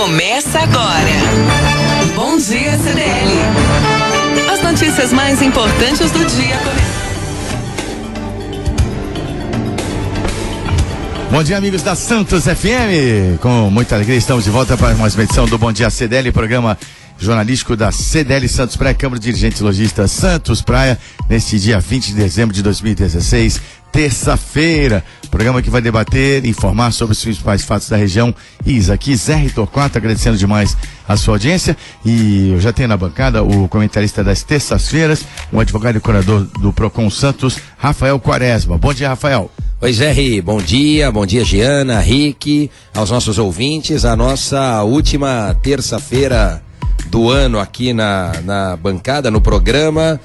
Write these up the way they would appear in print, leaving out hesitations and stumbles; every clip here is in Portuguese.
Começa agora. Bom dia, CDL. As notícias mais importantes do dia. Bom dia, amigos da Santos FM. Com muita alegria estamos de volta para mais uma edição do Bom Dia CDL, programa jornalístico da CDL Santos Praia, Câmara de Dirigentes Lojistas Santos Praia, neste dia 20 de dezembro de 2016, terça-feira. Programa que vai debater e informar sobre os principais fatos da região. Isa, aqui Zé Torquato, agradecendo demais a sua audiência. E eu já tenho na bancada o comentarista das terças-feiras, o advogado e curador do Procon Santos, Rafael Quaresma. Bom dia, Rafael. Oi, Zé, bom dia Giana, Rick, aos nossos ouvintes, a nossa última terça-feira do ano aqui na bancada, no programa,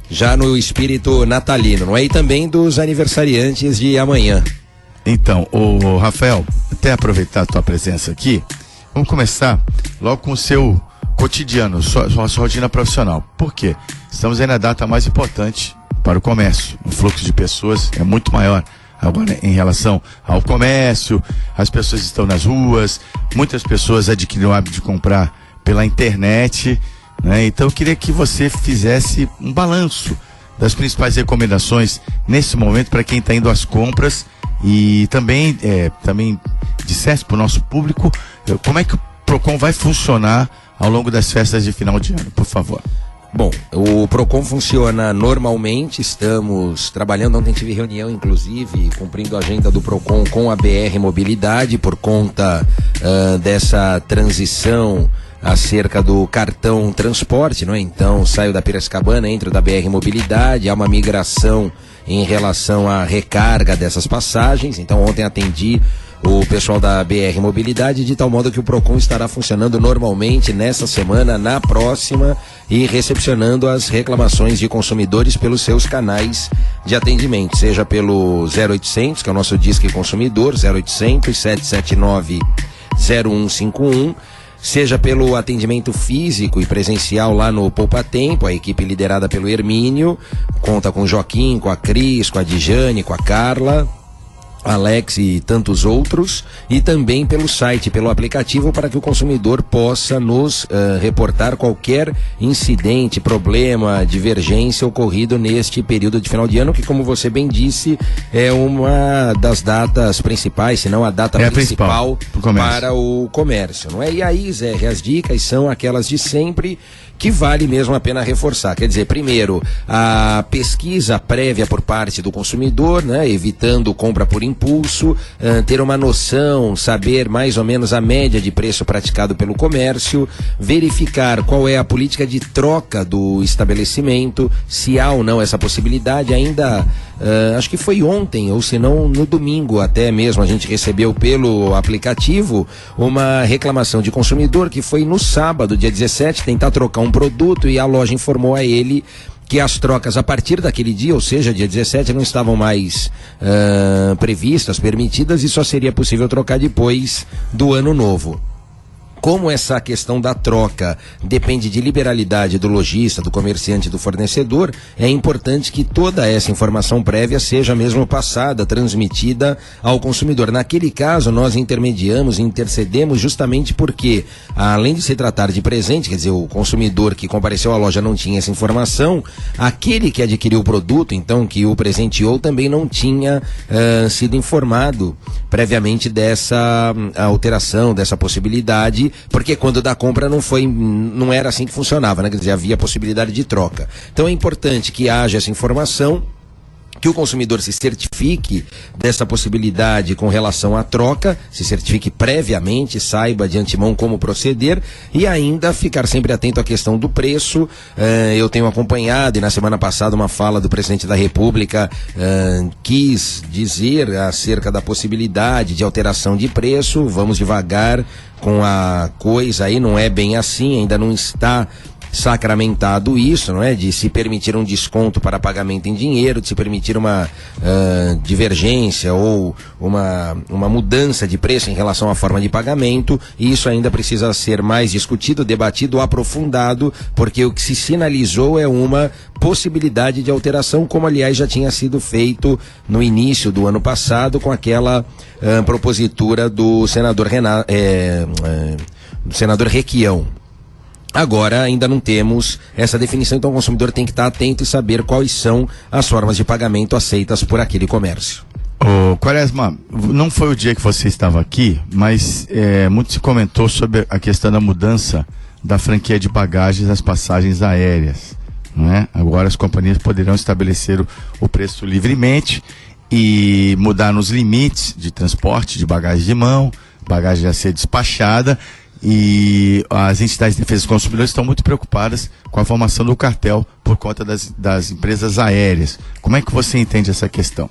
já no espírito natalino, não é? E também dos aniversariantes de amanhã. Então, o Rafael, até aproveitar a tua presença aqui, vamos começar logo com o seu cotidiano, sua rotina profissional. Por quê? Estamos aí na data mais importante para o comércio, o fluxo de pessoas é muito maior. Agora, em relação ao comércio, as pessoas estão nas ruas, muitas pessoas adquiriram o hábito de comprar pela internet, né? Então eu queria que você fizesse um balanço das principais recomendações nesse momento para quem está indo às compras e também dissesse para o nosso público como é que o Procon vai funcionar ao longo das festas de final de ano, por favor. Bom, o Procon funciona normalmente, estamos trabalhando, ontem tive reunião inclusive, cumprindo a agenda do Procon com a BR Mobilidade por conta dessa transição acerca do cartão transporte, não é? Então, saio da Piracicabana, entro da BR Mobilidade, há uma migração em relação à recarga dessas passagens, então ontem atendi o pessoal da BR Mobilidade, de tal modo que o Procon estará funcionando normalmente nessa semana, na próxima, e recepcionando as reclamações de consumidores pelos seus canais de atendimento, seja pelo 0800, que é o nosso Disque Consumidor, 0800 779 0151, seja pelo atendimento físico e presencial lá no Poupa Tempo, a equipe liderada pelo Hermínio, conta com o Joaquim, com a Cris, com a Dijane, com a Carla, Alex e tantos outros, e também pelo site, pelo aplicativo, para que o consumidor possa nos reportar qualquer incidente, problema, divergência ocorrido neste período de final de ano, que, como você bem disse, é uma das datas principais, se não a data principal para o comércio, não é? E aí, Zé, as dicas são aquelas de sempre, que vale mesmo a pena reforçar. Quer dizer, primeiro, a pesquisa prévia por parte do consumidor, né, evitando compra por impulso, ter uma noção, saber mais ou menos a média de preço praticado pelo comércio, verificar qual é a política de troca do estabelecimento, se há ou não essa possibilidade. Ainda, acho que foi ontem, ou se não no domingo até mesmo, a gente recebeu pelo aplicativo uma reclamação de consumidor que foi no sábado, dia 17, tentar trocar um produto, e a loja informou a ele que as trocas a partir daquele dia, ou seja, dia 17, não estavam mais previstas, permitidas, e só seria possível trocar depois do ano novo. Como essa questão da troca depende de liberalidade do lojista, do comerciante e do fornecedor, é importante que toda essa informação prévia seja mesmo passada, transmitida ao consumidor. Naquele caso, nós intermediamos e intercedemos justamente porque, além de se tratar de presente, quer dizer, o consumidor que compareceu à loja não tinha essa informação, aquele que adquiriu o produto, então, que o presenteou, também não tinha sido informado previamente dessa alteração, dessa possibilidade, porque quando da compra não era assim que funcionava, né? Quer dizer, havia possibilidade de troca. Então é importante que haja essa informação, que o consumidor se certifique dessa possibilidade com relação à troca, se certifique previamente, saiba de antemão como proceder, e ainda ficar sempre atento à questão do preço. Eu tenho acompanhado, e na semana passada uma fala do presidente da República quis dizer acerca da possibilidade de alteração de preço. Vamos devagar com a coisa aí, não é bem assim, ainda não está sacramentado isso, não é? De se permitir um desconto para pagamento em dinheiro, de se permitir uma divergência ou uma mudança de preço em relação à forma de pagamento. E isso ainda precisa ser mais discutido, debatido, aprofundado, porque o que se sinalizou é uma possibilidade de alteração, como aliás já tinha sido feito no início do ano passado com aquela propositura do senador senador Requião. Agora ainda não temos essa definição, então o consumidor tem que estar atento e saber quais são as formas de pagamento aceitas por aquele comércio. Ô, Quaresma, não foi o dia que você estava aqui, mas muito se comentou sobre a questão da mudança da franquia de bagagens nas passagens aéreas, não é? Agora as companhias poderão estabelecer o preço livremente e mudar nos limites de transporte de bagagem de mão, bagagem a ser despachada, e as entidades de defesa dos consumidores estão muito preocupadas com a formação do cartel por conta das empresas aéreas. Como é que você entende essa questão?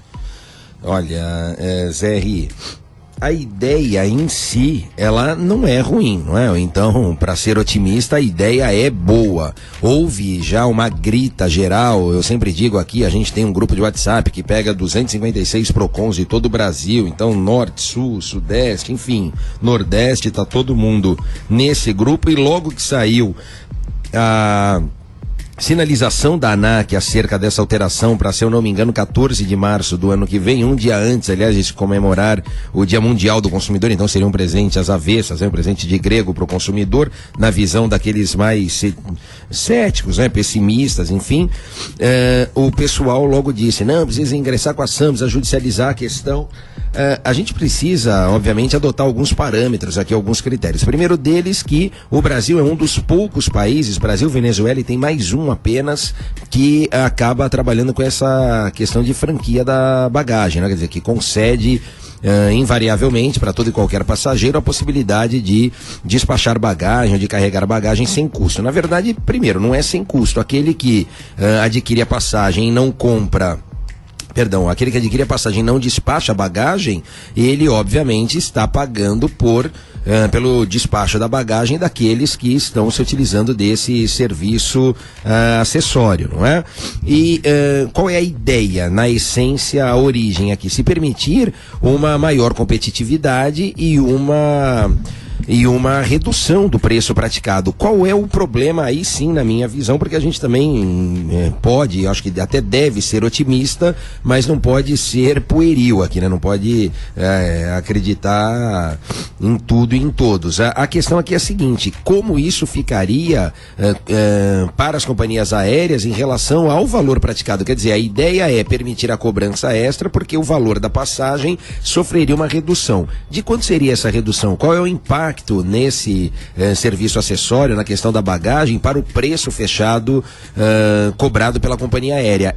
Olha, Zé R., a ideia em si, ela não é ruim, não é? Então, para ser otimista, a ideia é boa. Houve já uma grita geral, eu sempre digo aqui, a gente tem um grupo de WhatsApp que pega 256 PROCONs de todo o Brasil, então Norte, Sul, Sudeste, enfim, Nordeste, tá todo mundo nesse grupo, e logo que saiu a sinalização da ANAC acerca dessa alteração para, se eu não me engano, 14 de março do ano que vem, um dia antes, aliás, de se comemorar o Dia Mundial do Consumidor, então seria um presente às avessas, um presente de grego para o consumidor, na visão daqueles mais céticos, pessimistas, enfim. O pessoal logo disse, não, precisa ingressar com a SAM, precisa judicializar a questão. A gente precisa, obviamente, adotar alguns parâmetros aqui, alguns critérios. Primeiro deles, que o Brasil é um dos poucos países, Brasil, Venezuela, e tem mais um apenas, que acaba trabalhando com essa questão de franquia da bagagem, né? Quer dizer, que concede invariavelmente para todo e qualquer passageiro a possibilidade de despachar bagagem, de carregar bagagem sem custo. Na verdade, primeiro, não é sem custo. Aquele que adquire a passagem e não compra, perdão, aquele que adquire a passagem e não despacha a bagagem, ele obviamente está pagando pelo despacho da bagagem daqueles que estão se utilizando desse serviço acessório, não é? E qual é a ideia, na essência, a origem aqui? Se permitir uma maior competitividade e uma redução do preço praticado. Qual é o problema aí, sim, na minha visão? Porque a gente também pode, acho que até deve ser otimista, mas não pode ser pueril aqui, né? Não pode acreditar em tudo e em todos. A questão aqui é a seguinte: como isso ficaria para as companhias aéreas em relação ao valor praticado? Quer dizer, a ideia é permitir a cobrança extra, porque o valor da passagem sofreria uma redução. De quanto seria essa redução? Qual é o impacto nesse serviço acessório, na questão da bagagem, para o preço fechado cobrado pela companhia aérea?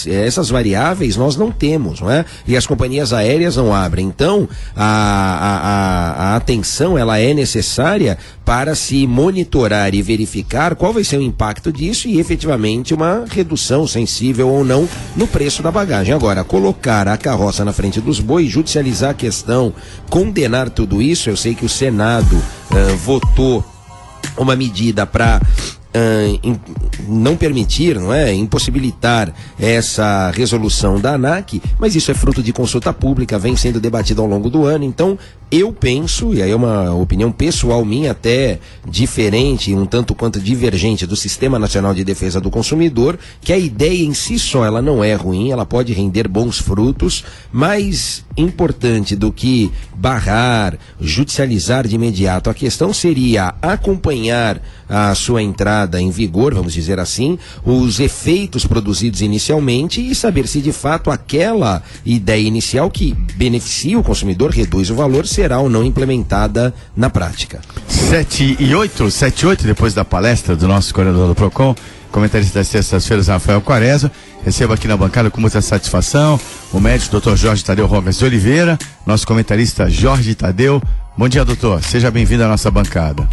Essas variáveis nós não temos, não é? E as companhias aéreas não abrem. Então, a atenção, ela é necessária para se monitorar e verificar qual vai ser o impacto disso e, efetivamente, uma redução sensível ou não no preço da bagagem. Agora, colocar a carroça na frente dos bois, judicializar a questão, condenar tudo isso, eu sei que o Senado votou uma medida para não permitir, não é? Impossibilitar essa resolução da ANAC, mas isso é fruto de consulta pública, vem sendo debatido ao longo do ano. Então, eu penso, e aí é uma opinião pessoal minha, até diferente, um tanto quanto divergente do Sistema Nacional de Defesa do Consumidor, que a ideia em si só, ela não é ruim, ela pode render bons frutos, mais importante do que barrar, judicializar de imediato, a questão seria acompanhar a sua entrada em vigor, vamos dizer assim, os efeitos produzidos inicialmente e saber se de fato aquela ideia inicial que beneficia o consumidor, reduz o valor, será ou não implementada na prática. 7 e 8, depois da palestra do nosso coordenador do PROCON, comentarista das sextas-feiras, Rafael Quaresma. Recebo aqui na bancada com muita satisfação o médico Dr. Jorge Tadeu Rogas de Oliveira, nosso comentarista Jorge Tadeu. Bom dia, doutor. Seja bem-vindo à nossa bancada.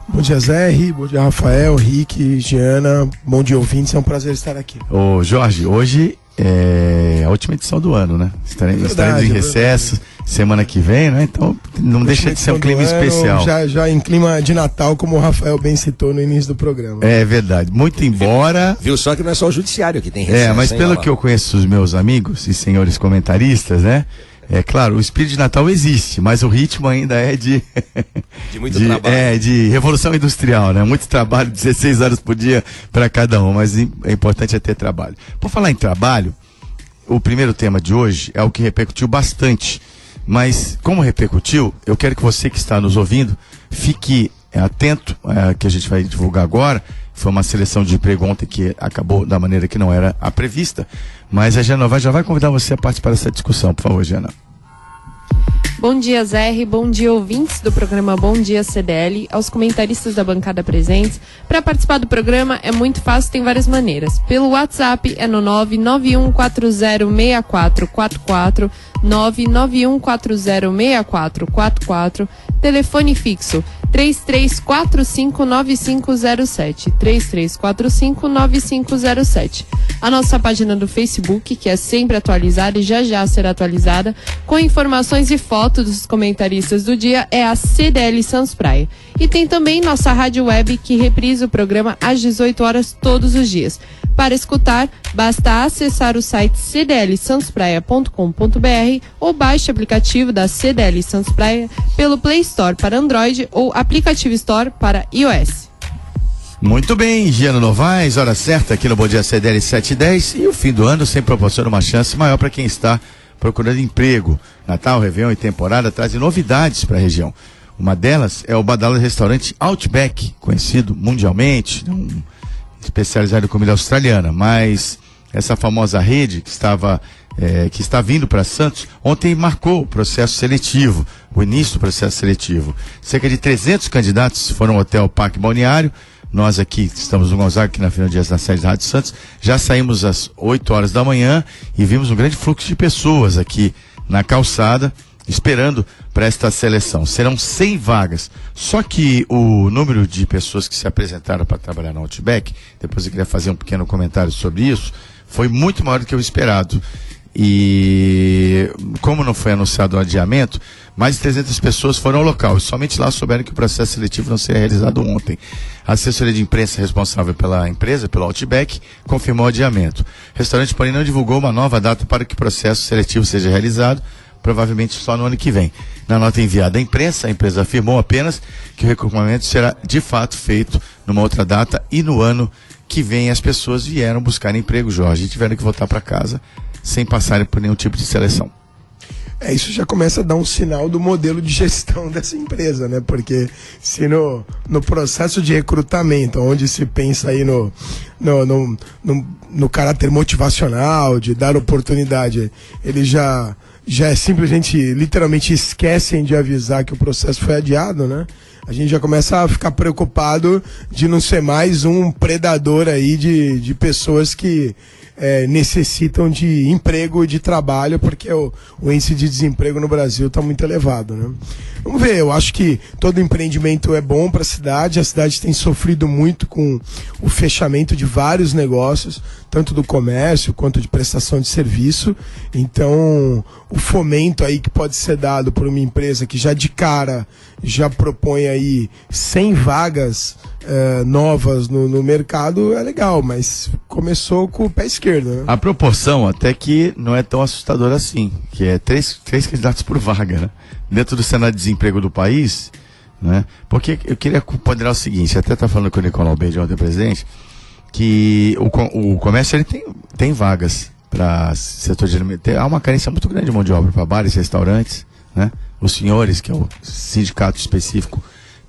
Bom dia, Zé R. Bom dia, Rafael, Rick, Giana. Bom dia, ouvintes. É um prazer estar aqui. Ô, Jorge, hoje é a última edição do ano, né? Estaremos em recesso semana que vem, né? Então não deixa de ser um clima especial. Já em clima de Natal, como o Rafael bem citou no início do programa. É verdade. Muito embora... Viu só que não é só o judiciário que tem recesso. Mas pelo que eu conheço os meus amigos e senhores comentaristas, né? É claro, o espírito de Natal existe, mas o ritmo ainda é de muito trabalho. De revolução industrial, né? Muito trabalho, 16 horas por dia para cada um, mas é importante ter trabalho. Por falar em trabalho, o primeiro tema de hoje é o que repercutiu bastante, mas como repercutiu, eu quero que você que está nos ouvindo fique atento que a gente vai divulgar agora. Foi uma seleção de emprego ontem que acabou da maneira que não era a prevista, mas a Giana Novaes já vai convidar você a participar dessa discussão, por favor, Giana. Bom dia, Zé. Bom dia, ouvintes do programa Bom Dia CDL, aos comentaristas da bancada presentes. Para participar do programa é muito fácil, tem várias maneiras. Pelo WhatsApp é no 991406444, 991406444, telefone fixo 33459507, 33459507. A nossa página do Facebook, que é sempre atualizada e já será atualizada, com informações e fotos dos comentaristas do dia, é a CDL Santos Praia. E tem também nossa rádio web, que reprisa o programa às 18 horas todos os dias. Para escutar, basta acessar o site cdlsantospraia.com.br ou baixe o aplicativo da CDL Santos Praia pelo Play Store para Android ou aplicativo Store para iOS. Muito bem, Giana Novaes, hora certa aqui no Bom Dia CDL 710, e o fim do ano sempre proporciona uma chance maior para quem está procurando emprego. Natal, Réveillon e temporada trazem novidades para a região. Uma delas é o badalado restaurante Outback, conhecido mundialmente, especializado em comida australiana, mas essa famosa rede que está vindo para Santos, ontem marcou o processo seletivo, o início do processo seletivo. Cerca de 300 candidatos foram ao Hotel Parque Balneário. Nós aqui estamos no Gonzaga, aqui na Final Dias, na sede da Rádio Santos, já saímos às 8 horas da manhã e vimos um grande fluxo de pessoas aqui na calçada, esperando para esta seleção. Serão 100 vagas, só que o número de pessoas que se apresentaram para trabalhar no Outback, depois eu queria fazer um pequeno comentário sobre isso, foi muito maior do que o esperado. E como não foi anunciado o adiamento, mais de 300 pessoas foram ao local e somente lá souberam que o processo seletivo não seria realizado ontem. A assessoria de imprensa responsável pela empresa, pelo Outback, confirmou o adiamento. O restaurante, porém, não divulgou uma nova data para que o processo seletivo seja realizado, provavelmente só no ano que vem. Na nota enviada à imprensa, a empresa afirmou apenas que o recrutamento será de fato feito numa outra data e no ano que vem as pessoas vieram buscar emprego, Jorge, e tiveram que voltar para casa sem passarem por nenhum tipo de seleção. Isso já começa a dar um sinal do modelo de gestão dessa empresa, né? Porque se no processo de recrutamento, onde se pensa aí no caráter motivacional, de dar oportunidade, eles já simplesmente, literalmente esquecem de avisar que o processo foi adiado, né? A gente já começa a ficar preocupado de não ser mais um predador aí de pessoas que necessitam de emprego e de trabalho, porque o índice de desemprego no Brasil está muito elevado, né? Vamos ver, eu acho que todo empreendimento é bom para a cidade tem sofrido muito com o fechamento de vários negócios, tanto do comércio quanto de prestação de serviço. Então, o fomento aí que pode ser dado por uma empresa que já de cara já propõe aí 100 vagas novas no mercado é legal, mas começou com o pé esquerdo, né? A proporção até que não é tão assustadora assim, que é três candidatos por vaga, né? Dentro do cenário de desemprego do país, né? Porque eu queria ponderar o seguinte, até tá falando com o Nicolau Bede ontem presente, que o comércio ele tem vagas para setor de alimentação. Há uma carência muito grande de mão de obra para bares, restaurantes, né? Os senhores, que é o sindicato específico,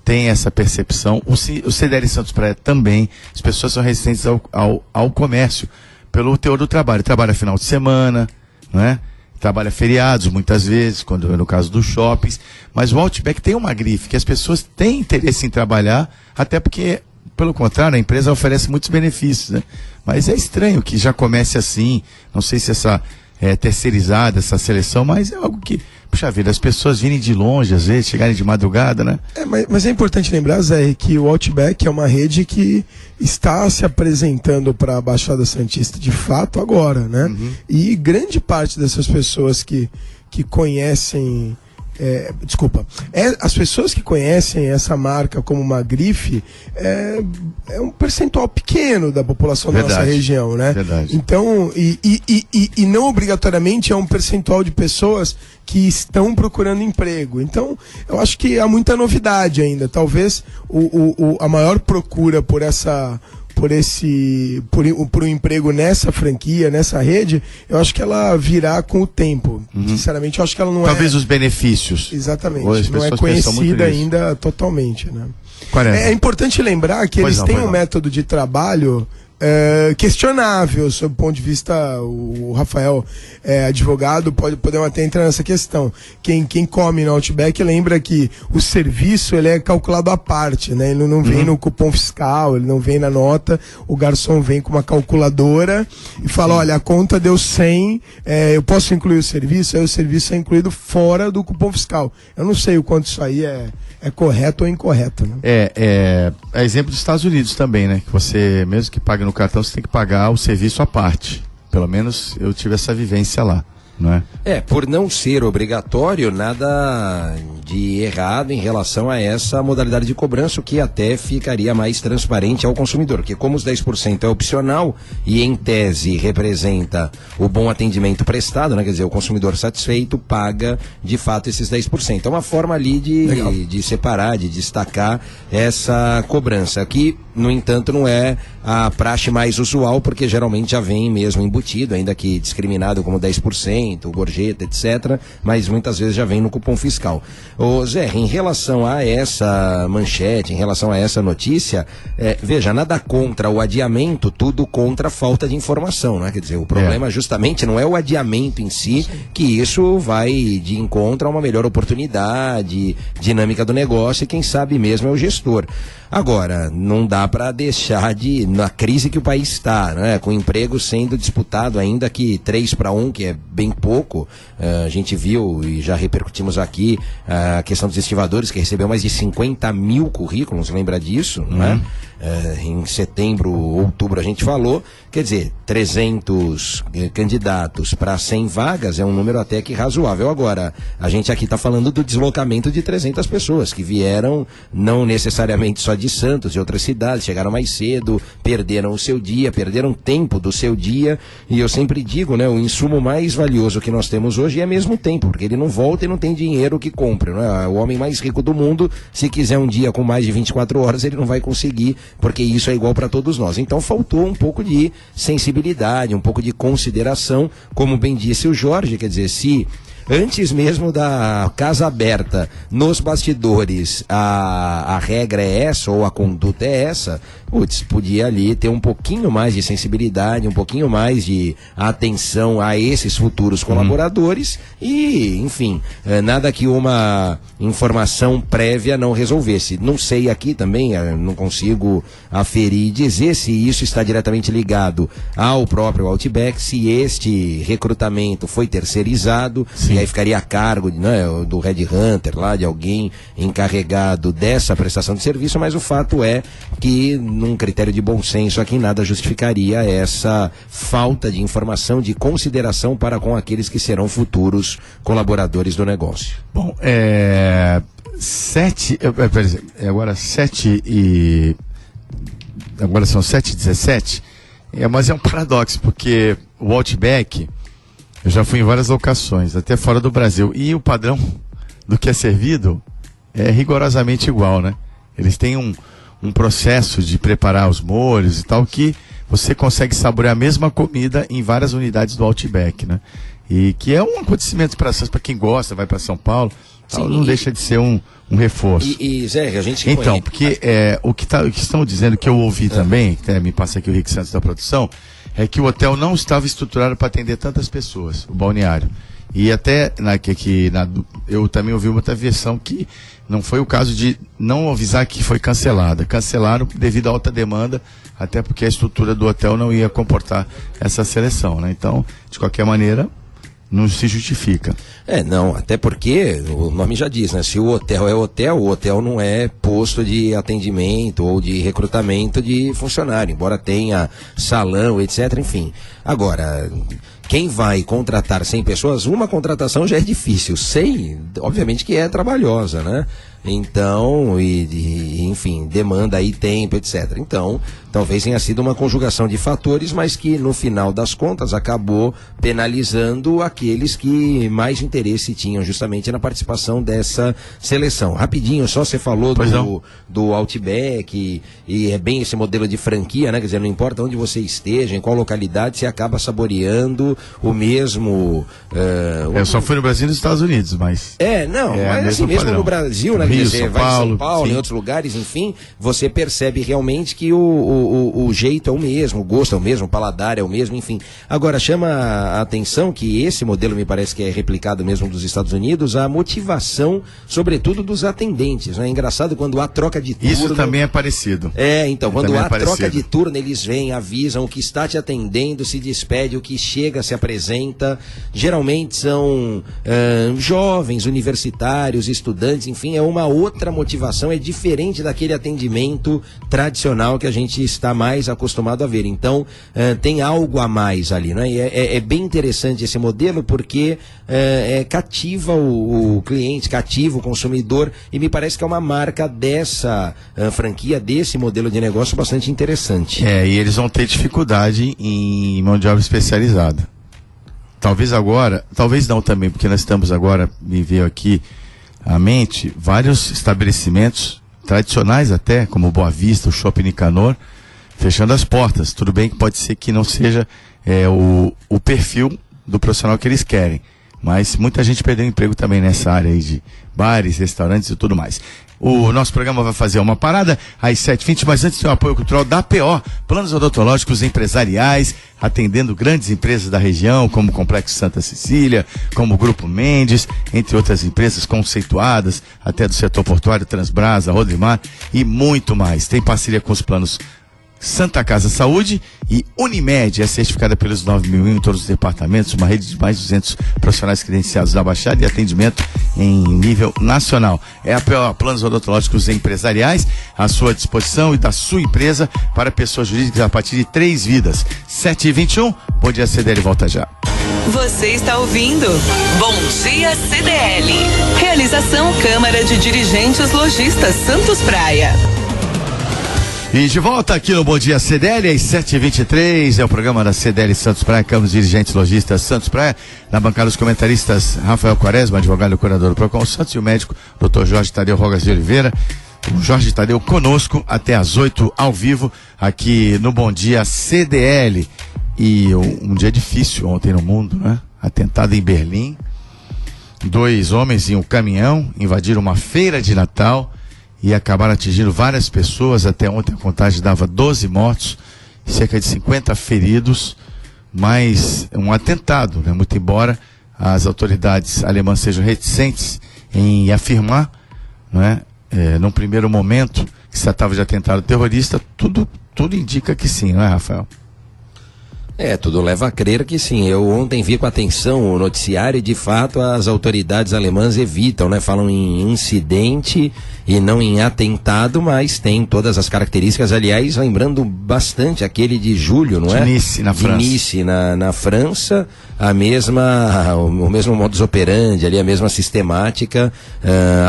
tem essa percepção. O CDL Santos Praia também. As pessoas são resistentes ao comércio pelo teor do trabalho. Trabalha final de semana, né? Trabalha feriados muitas vezes, quando é no caso dos shoppings. Mas o Outback tem uma grife que as pessoas têm interesse em trabalhar, até porque, pelo contrário, a empresa oferece muitos benefícios, né? Mas é estranho que já comece assim. Não sei se essa é terceirizada, essa seleção, mas é algo que, puxa vida, as pessoas virem de longe, às vezes, chegarem de madrugada, né? Mas é importante lembrar, Zé, que o Outback é uma rede que está se apresentando para a Baixada Santista de fato agora, né? Uhum. E grande parte dessas pessoas que conhecem... as pessoas que conhecem essa marca como uma grife é um percentual pequeno da população da nossa região, né? Verdade. Então, e não obrigatoriamente é um percentual de pessoas que estão procurando emprego. Então, eu acho que há muita novidade ainda. Talvez a maior procura por por um emprego nessa franquia, nessa rede, eu acho que ela virá com o tempo. Sinceramente, eu acho que ela não Talvez os benefícios. Exatamente. As Não é pessoas pensam muito conhecida nisso. ainda totalmente, né? Quaresma. É importante lembrar que Pois eles não, têm pois um não. método de trabalho questionável, sob o ponto de vista, o Rafael é advogado, podemos até entrar nessa questão. Quem come no Outback lembra que o serviço ele é calculado à parte, né? Ele não vem no cupom fiscal, ele não vem na nota, o garçom vem com uma calculadora e fala, olha, a conta deu 100, eu posso incluir o serviço? Aí o serviço é incluído fora do cupom fiscal. Eu não sei o quanto isso aí é correto ou incorreto, né? É exemplo dos Estados Unidos também, né? Que você, mesmo que pague no cartão, você tem que pagar o serviço à parte. Pelo menos eu tive essa vivência lá, não é? Por não ser obrigatório, nada de errado em relação a essa modalidade de cobrança, o que até ficaria mais transparente ao consumidor, porque como os 10% é opcional e em tese representa o bom atendimento prestado, né? Quer dizer, o consumidor satisfeito paga de fato esses 10%. É uma forma ali de separar, de destacar essa cobrança, que no entanto não é a praxe mais usual, porque geralmente já vem mesmo embutido, ainda que discriminado como 10%, gorjeta, etc., mas muitas vezes já vem no cupom fiscal. Ô Zé, em relação a essa manchete, em relação a essa notícia, veja, nada contra o adiamento, tudo contra a falta de informação, né? Quer dizer, o problema justamente não é o adiamento em si, que isso vai de encontro a uma melhor oportunidade, dinâmica do negócio, e quem sabe mesmo é o gestor. Agora, não dá para deixar na crise que o país está, né? Com o emprego sendo disputado ainda que 3-1, que é bem pouco. A gente viu e já repercutimos aqui a questão dos estivadores, que recebeu mais de 50 mil currículos, lembra disso, né? Em setembro, outubro a gente falou, quer dizer, 300 candidatos para 100 vagas é um número até que razoável. Agora, a gente aqui está falando do deslocamento de 300 pessoas que vieram não necessariamente só de Santos, de outras cidades, chegaram mais cedo, perderam o seu dia, perderam tempo do seu dia, e eu sempre digo, né, o insumo mais valioso que nós temos hoje é mesmo tempo, porque ele não volta e não tem dinheiro que compre, né? O homem mais rico do mundo, se quiser um dia com mais de 24 horas, ele não vai conseguir, porque isso é igual para todos nós. Então faltou um pouco de sensibilidade, um pouco de consideração, como bem disse o Jorge, quer dizer, se antes mesmo da casa aberta, nos bastidores, a regra é essa, ou a conduta é essa, podia ali ter um pouquinho mais de sensibilidade, um pouquinho mais de atenção a esses futuros colaboradores e, enfim, nada que uma informação prévia não resolvesse. Não sei aqui também, não consigo aferir e dizer se isso está diretamente ligado ao próprio Outback, se este recrutamento foi terceirizado, e aí ficaria a cargo do Red Hunter, lá, de alguém encarregado dessa prestação de serviço, mas o fato é que, num critério de bom senso aqui, nada justificaria essa falta de informação, de consideração para com aqueles que serão futuros colaboradores do negócio. Bom, agora são 7h17, mas é um paradoxo, porque o Outback, eu já fui em várias locações, até fora do Brasil, e o padrão do que é servido é rigorosamente igual, né? Eles têm um processo de preparar os molhos e tal, que você consegue saborear a mesma comida em várias unidades do Outback, né? E que é um acontecimento para quem gosta, vai para São Paulo, tal, não deixa de ser um reforço. E Zé, a gente se então, porque o que estão dizendo, que eu ouvi também, até me passa aqui o Rick Santos da produção, é que o hotel não estava estruturado para atender tantas pessoas, o balneário. E até eu também ouvi uma outra versão que não foi o caso de não avisar que foi cancelada. Cancelaram devido à alta demanda, até porque a estrutura do hotel não ia comportar essa seleção, né? Então, de qualquer maneira, não se justifica. Não, até porque o nome já diz, né? Se o hotel é hotel, o hotel não é posto de atendimento ou de recrutamento de funcionário, embora tenha salão, etc, enfim. Agora, quem vai contratar 100 pessoas, uma contratação já é difícil, 100, obviamente que é trabalhosa, né? Então, enfim, demanda aí tempo, etc. Então, talvez tenha sido uma conjugação de fatores, mas que no final das contas acabou penalizando aqueles que mais interesse tinham justamente na participação dessa seleção. Rapidinho, só você falou do Outback, e é bem esse modelo de franquia, né? Quer dizer, não importa onde você esteja, em qual localidade, você acaba saboreando o mesmo... Eu só fui no Brasil e nos Estados Unidos, mas... mas assim, mesmo padrão. No Brasil, né? Rio, Quer dizer, São vai Paulo, em São Paulo, sim. em outros lugares, enfim, você percebe realmente que o jeito é o mesmo, o gosto é o mesmo, o paladar é o mesmo, enfim. Agora, chama a atenção que esse modelo me parece que é replicado mesmo dos Estados Unidos, a motivação, sobretudo dos atendentes, né? É engraçado quando há troca de turno... Isso também é parecido. Então, quando há parecido. troca de turno, eles vêm, avisam o que está te atendendo, se despede, o que chega, se apresenta. Geralmente são jovens, universitários, estudantes, enfim, é uma outra motivação, é diferente daquele atendimento tradicional que a gente está mais acostumado a ver. Então, tem algo a mais ali, né? E é bem interessante esse modelo porque cativa o cliente, cativa o consumidor, e me parece que é uma marca dessa franquia, desse modelo de negócio bastante interessante. E eles vão ter dificuldade em mão de obra especializada. Talvez agora, talvez não também, porque nós estamos agora, me veio aqui à mente, vários estabelecimentos tradicionais até, como Boa Vista, o Shopping Nicanor, fechando as portas. Tudo bem que pode ser que não seja o perfil do profissional que eles querem, mas muita gente perdeu emprego também nessa área aí de bares, restaurantes e tudo mais. O nosso programa vai fazer uma parada às 7h20, mas antes tem o apoio cultural da PO, planos odontológicos empresariais, atendendo grandes empresas da região, como o Complexo Santa Cecília, como o Grupo Mendes, entre outras empresas conceituadas, até do setor portuário, Transbrasa, Rodrimar e muito mais. Tem parceria com os planos Santa Casa Saúde e Unimed, é certificada pelos 9.000 em todos os departamentos, uma rede de mais de 200 profissionais credenciados da Baixada e atendimento em nível nacional. É a PO, planos odontológicos empresariais, à sua disposição e da sua empresa para pessoas jurídicas a partir de 3 vidas. 7h21, Bom Dia CDL, volta já. Você está ouvindo Bom Dia CDL. Realização Câmara de Dirigentes Lojistas Santos Praia. E de volta aqui no Bom Dia CDL, às 7h23, é o programa da CDL Santos Praia, Câmara dos Dirigentes Lojistas Santos Praia, na bancada dos comentaristas Rafael Quaresma, advogado e curador do Procon Santos, e o médico Dr. Jorge Tadeu Rogas de Oliveira. O Jorge Tadeu conosco até às 8 ao vivo, aqui no Bom Dia CDL. E um dia difícil ontem no mundo, né? Atentado em Berlim, 2 homens em um caminhão invadiram uma feira de Natal e acabaram atingindo várias pessoas. Até ontem a contagem dava 12 mortos, cerca de 50 feridos, mas um atentado, né? Muito embora as autoridades alemãs sejam reticentes em afirmar, né? Num primeiro momento que se tratava de atentado terrorista, tudo indica que sim, não é, Rafael? Tudo leva a crer que sim. Eu ontem vi com atenção o noticiário e, de fato, as autoridades alemãs evitam, né? Falam em incidente e não em atentado, mas tem todas as características, aliás, lembrando bastante aquele de julho, não é? De Nice, na França. De Nice, na França, o mesmo modus operandi ali, a mesma sistemática,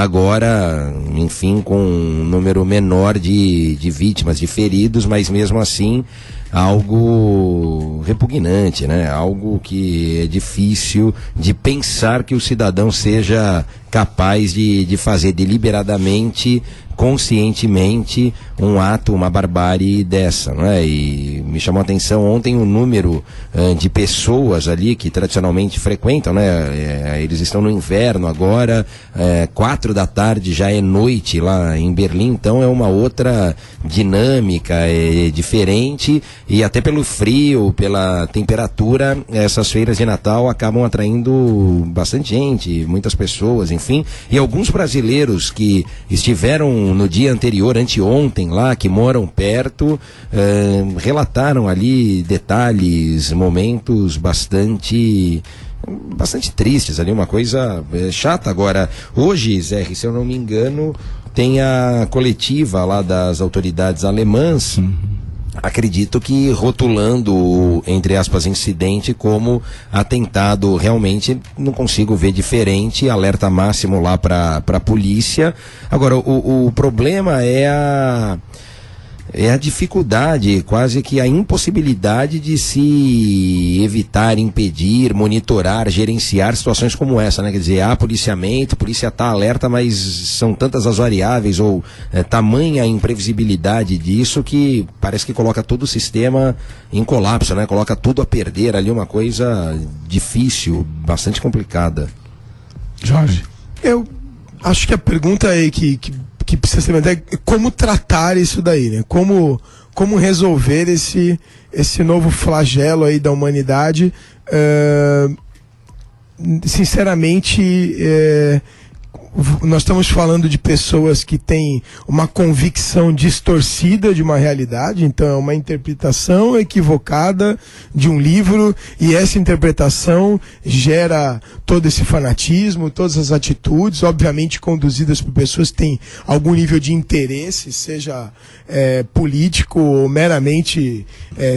agora, enfim, com um número menor de vítimas, de feridos, mas mesmo assim, algo repugnante, né? Algo que é difícil de pensar que o cidadão seja capaz de fazer deliberadamente, conscientemente, um ato, uma barbárie dessa, não é? E me chamou a atenção ontem o número de pessoas ali que tradicionalmente frequentam, né? Eles estão no inverno agora, 4 da tarde já é noite lá em Berlim, então é uma outra dinâmica, é diferente, e até pelo frio, pela temperatura, essas feiras de Natal acabam atraindo bastante gente, muitas pessoas, enfim, e alguns brasileiros que estiveram no dia anterior, anteontem lá, que moram perto, relataram ali detalhes, momentos bastante tristes ali, uma coisa chata. Agora, hoje, Zé, se eu não me engano, tem a coletiva lá das autoridades alemãs, acredito que rotulando, entre aspas, incidente como atentado, realmente não consigo ver diferente, alerta máximo lá para a polícia. Agora, o problema é a dificuldade, quase que a impossibilidade de se evitar, impedir, monitorar, gerenciar situações como essa, né? Quer dizer, há policiamento, a polícia está alerta, mas são tantas as variáveis ou tamanha a imprevisibilidade disso que parece que coloca todo o sistema em colapso, né? Coloca tudo a perder ali, uma coisa difícil, bastante complicada. Jorge, eu acho que a pergunta aí que precisa ser é como tratar isso daí, né? Como resolver esse novo flagelo aí da humanidade. Sinceramente, nós estamos falando de pessoas que têm uma convicção distorcida de uma realidade, então é uma interpretação equivocada de um livro, e essa interpretação gera todo esse fanatismo, todas as atitudes, obviamente conduzidas por pessoas que têm algum nível de interesse, seja político ou meramente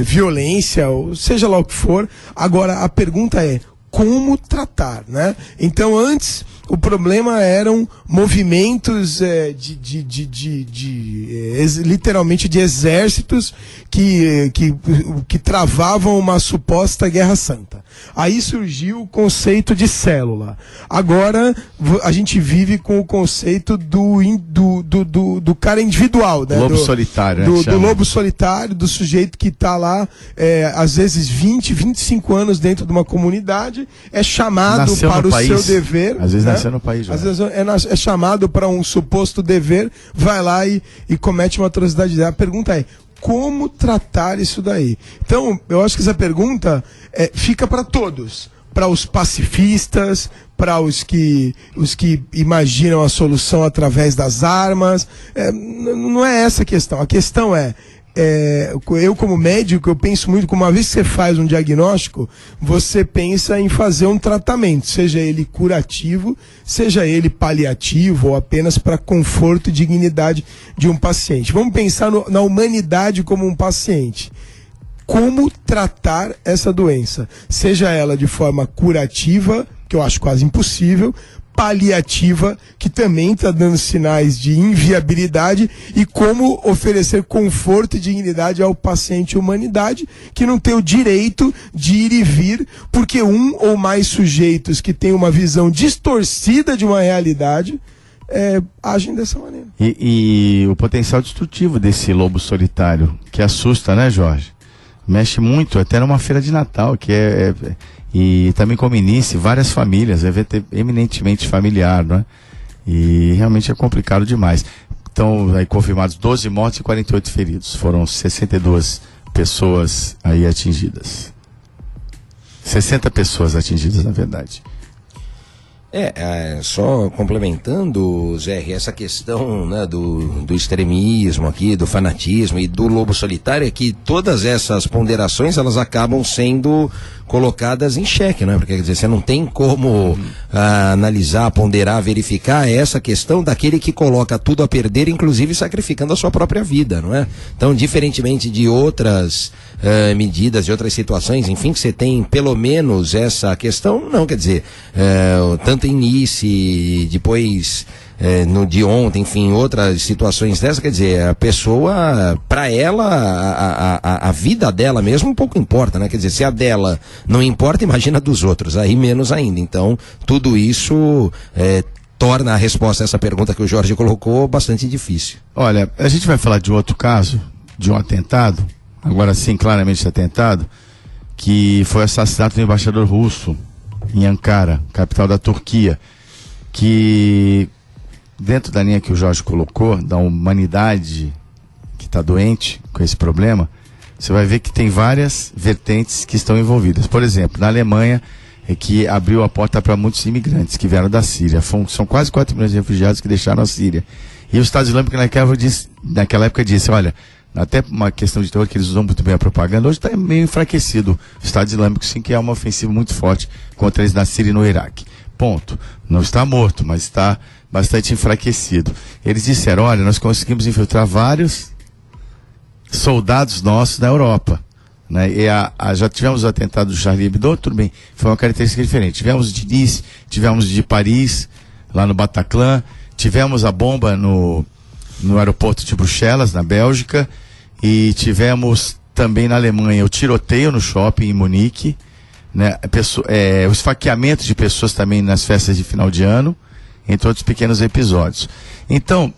violência, ou seja lá o que for. Agora, a pergunta é como tratar, né? Então, antes, o problema eram movimentos literalmente de exércitos que travavam uma suposta guerra santa. Aí surgiu o conceito de célula. Agora a gente vive com o conceito do cara individual, né? Lobo solitário, né? Do lobo solitário, do sujeito que está lá, às vezes 20, 25 anos dentro de uma comunidade, é chamado nasceu para o país. seu dever. Às vezes né? nasceu no país. Às vezes é chamado para um suposto dever, vai lá e comete uma atrocidade. A pergunta é, como tratar isso daí? Então, eu acho que essa pergunta fica para todos. Para os pacifistas, para os que imaginam a solução através das armas. Não é essa a questão. A questão eu como médico, eu penso muito que uma vez que você faz um diagnóstico, você pensa em fazer um tratamento, seja ele curativo, seja ele paliativo ou apenas para conforto e dignidade de um paciente. Vamos pensar na humanidade como um paciente. Como tratar essa doença? Seja ela de forma curativa, que eu acho quase impossível, paliativa, que também está dando sinais de inviabilidade, e como oferecer conforto e dignidade ao paciente humanidade, que não tem o direito de ir e vir, porque um ou mais sujeitos que têm uma visão distorcida de uma realidade agem dessa maneira. E o potencial destrutivo desse lobo solitário, que assusta, né, Jorge? Mexe muito, até numa feira de Natal, que e também como inicia várias famílias, evento eminentemente familiar, né? E realmente é complicado demais. Então, aí confirmados 12 mortes e 48 feridos. Foram 62 pessoas aí atingidas. 60 pessoas atingidas, na verdade. Só complementando, Zé, essa questão, né, do extremismo aqui, do fanatismo e do lobo solitário, é que todas essas ponderações, elas acabam sendo colocadas em xeque, né? Porque, quer dizer, você não tem como analisar, ponderar, verificar essa questão daquele que coloca tudo a perder, inclusive sacrificando a sua própria vida, não é? Então, diferentemente de outras medidas, de outras situações, enfim, que você tem pelo menos essa questão, não, quer dizer, tanto em Nice, depois no de ontem, enfim, outras situações dessa, quer dizer, a pessoa, para ela, a vida dela mesmo um pouco importa, né? Quer dizer, se a dela não importa, imagina a dos outros, aí menos ainda. Então, tudo isso torna a resposta a essa pergunta que o Jorge colocou bastante difícil. Olha, a gente vai falar de outro caso, de um atentado, agora sim, claramente atentado, que foi o assassinato do embaixador russo em Ankara, capital da Turquia, que dentro da linha que o Jorge colocou, da humanidade que está doente com esse problema, você vai ver que tem várias vertentes que estão envolvidas. Por exemplo, na Alemanha, que abriu a porta para muitos imigrantes que vieram da Síria. São quase 4 milhões de refugiados que deixaram a Síria. E o Estado Islâmico naquela época disse, olha, até uma questão de terror que eles usam muito bem a propaganda, hoje está meio enfraquecido o Estado Islâmico, sim, que é uma ofensiva muito forte contra eles na Síria e no Iraque. Ponto. Não está morto, mas está bastante enfraquecido. Eles disseram, olha, nós conseguimos infiltrar vários soldados nossos na Europa. Né? E já tivemos o atentado do Charlie Hebdo, tudo bem, foi uma característica diferente. Tivemos de Nice, tivemos de Paris, lá no Bataclan, tivemos a bomba no aeroporto de Bruxelas, na Bélgica, e tivemos também na Alemanha o tiroteio no shopping em Munique, né? O esfaqueamento de pessoas também nas festas de final de ano, entre outros pequenos episódios. Então,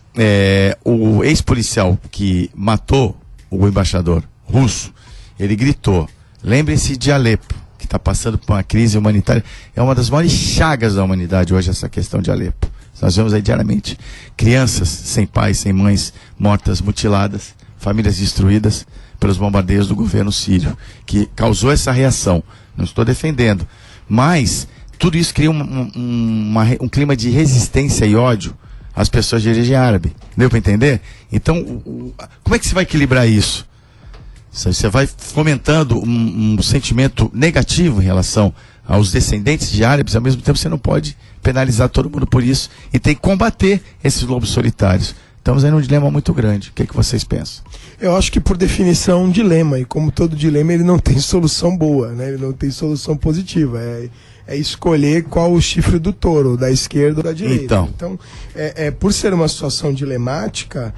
o ex-policial que matou o embaixador russo, ele gritou: lembre-se de Alepo, que está passando por uma crise humanitária. É uma das maiores chagas da humanidade hoje, essa questão de Alepo. Nós vemos aí diariamente crianças sem pais, sem mães, mortas, mutiladas, famílias destruídas pelos bombardeios do governo sírio, que causou essa reação. Não estou defendendo, mas tudo isso cria um clima de resistência e ódio às pessoas de origem árabe. Deu para entender? Então, como é que você vai equilibrar isso? Você vai fomentando um sentimento negativo em relação aos descendentes de árabes, ao mesmo tempo você não pode penalizar todo mundo por isso e tem que combater esses lobos solitários. Estamos aí num dilema muito grande. O que é que vocês pensam? Eu acho que, por definição, um dilema, e como todo dilema, ele não tem solução boa, né? Ele não tem solução positiva. É escolher qual o chifre do touro, da esquerda ou da direita. Então por ser uma situação dilemática,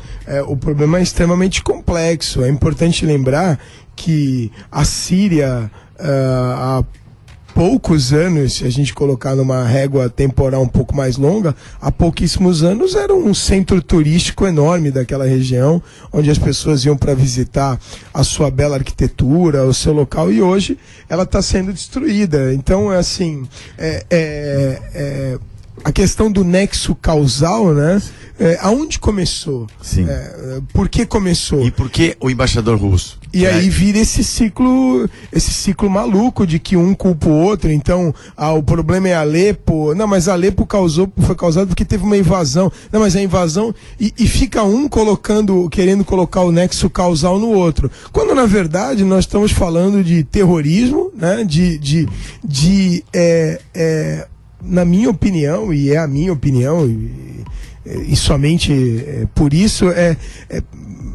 o problema é extremamente complexo. É importante lembrar que a Síria, há poucos anos, se a gente colocar numa régua temporal um pouco mais longa, há pouquíssimos anos era um centro turístico enorme daquela região, onde as pessoas iam para visitar a sua bela arquitetura, o seu local, e hoje ela está sendo destruída. Então, assim, a questão do nexo causal, né? Aonde começou? Sim. Por que começou? E por que o embaixador russo? E aí vira esse ciclo maluco de que um culpa o outro. Então, o problema é Alepo. Não, mas Alepo foi causado porque teve uma invasão. Não, mas a invasão... E fica um querendo colocar o nexo causal no outro. Quando, na verdade, nós estamos falando de terrorismo, né? Na minha opinião, e é a minha opinião, e somente por isso,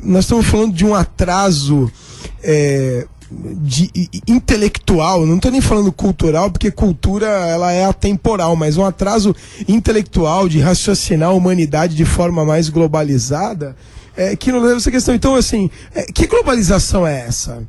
nós estamos falando de um atraso intelectual, não estou nem falando cultural, porque cultura ela é atemporal, mas um atraso intelectual de raciocinar a humanidade de forma mais globalizada, que não leva essa questão. Então, assim, que globalização é essa?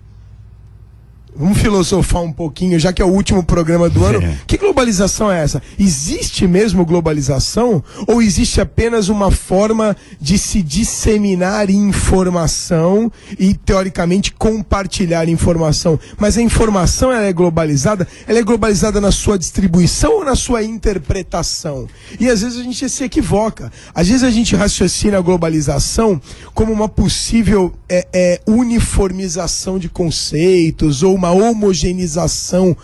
Vamos filosofar um pouquinho, já que é o último programa do ano. Que globalização é essa? Existe mesmo globalização? Ou existe apenas uma forma de se disseminar informação e, teoricamente, compartilhar informação? Mas a informação, ela é globalizada? Ela é globalizada na sua distribuição ou na sua interpretação? E às vezes a gente se equivoca. Às vezes a gente raciocina a globalização como uma possível uniformização de conceitos ou uma homogeneização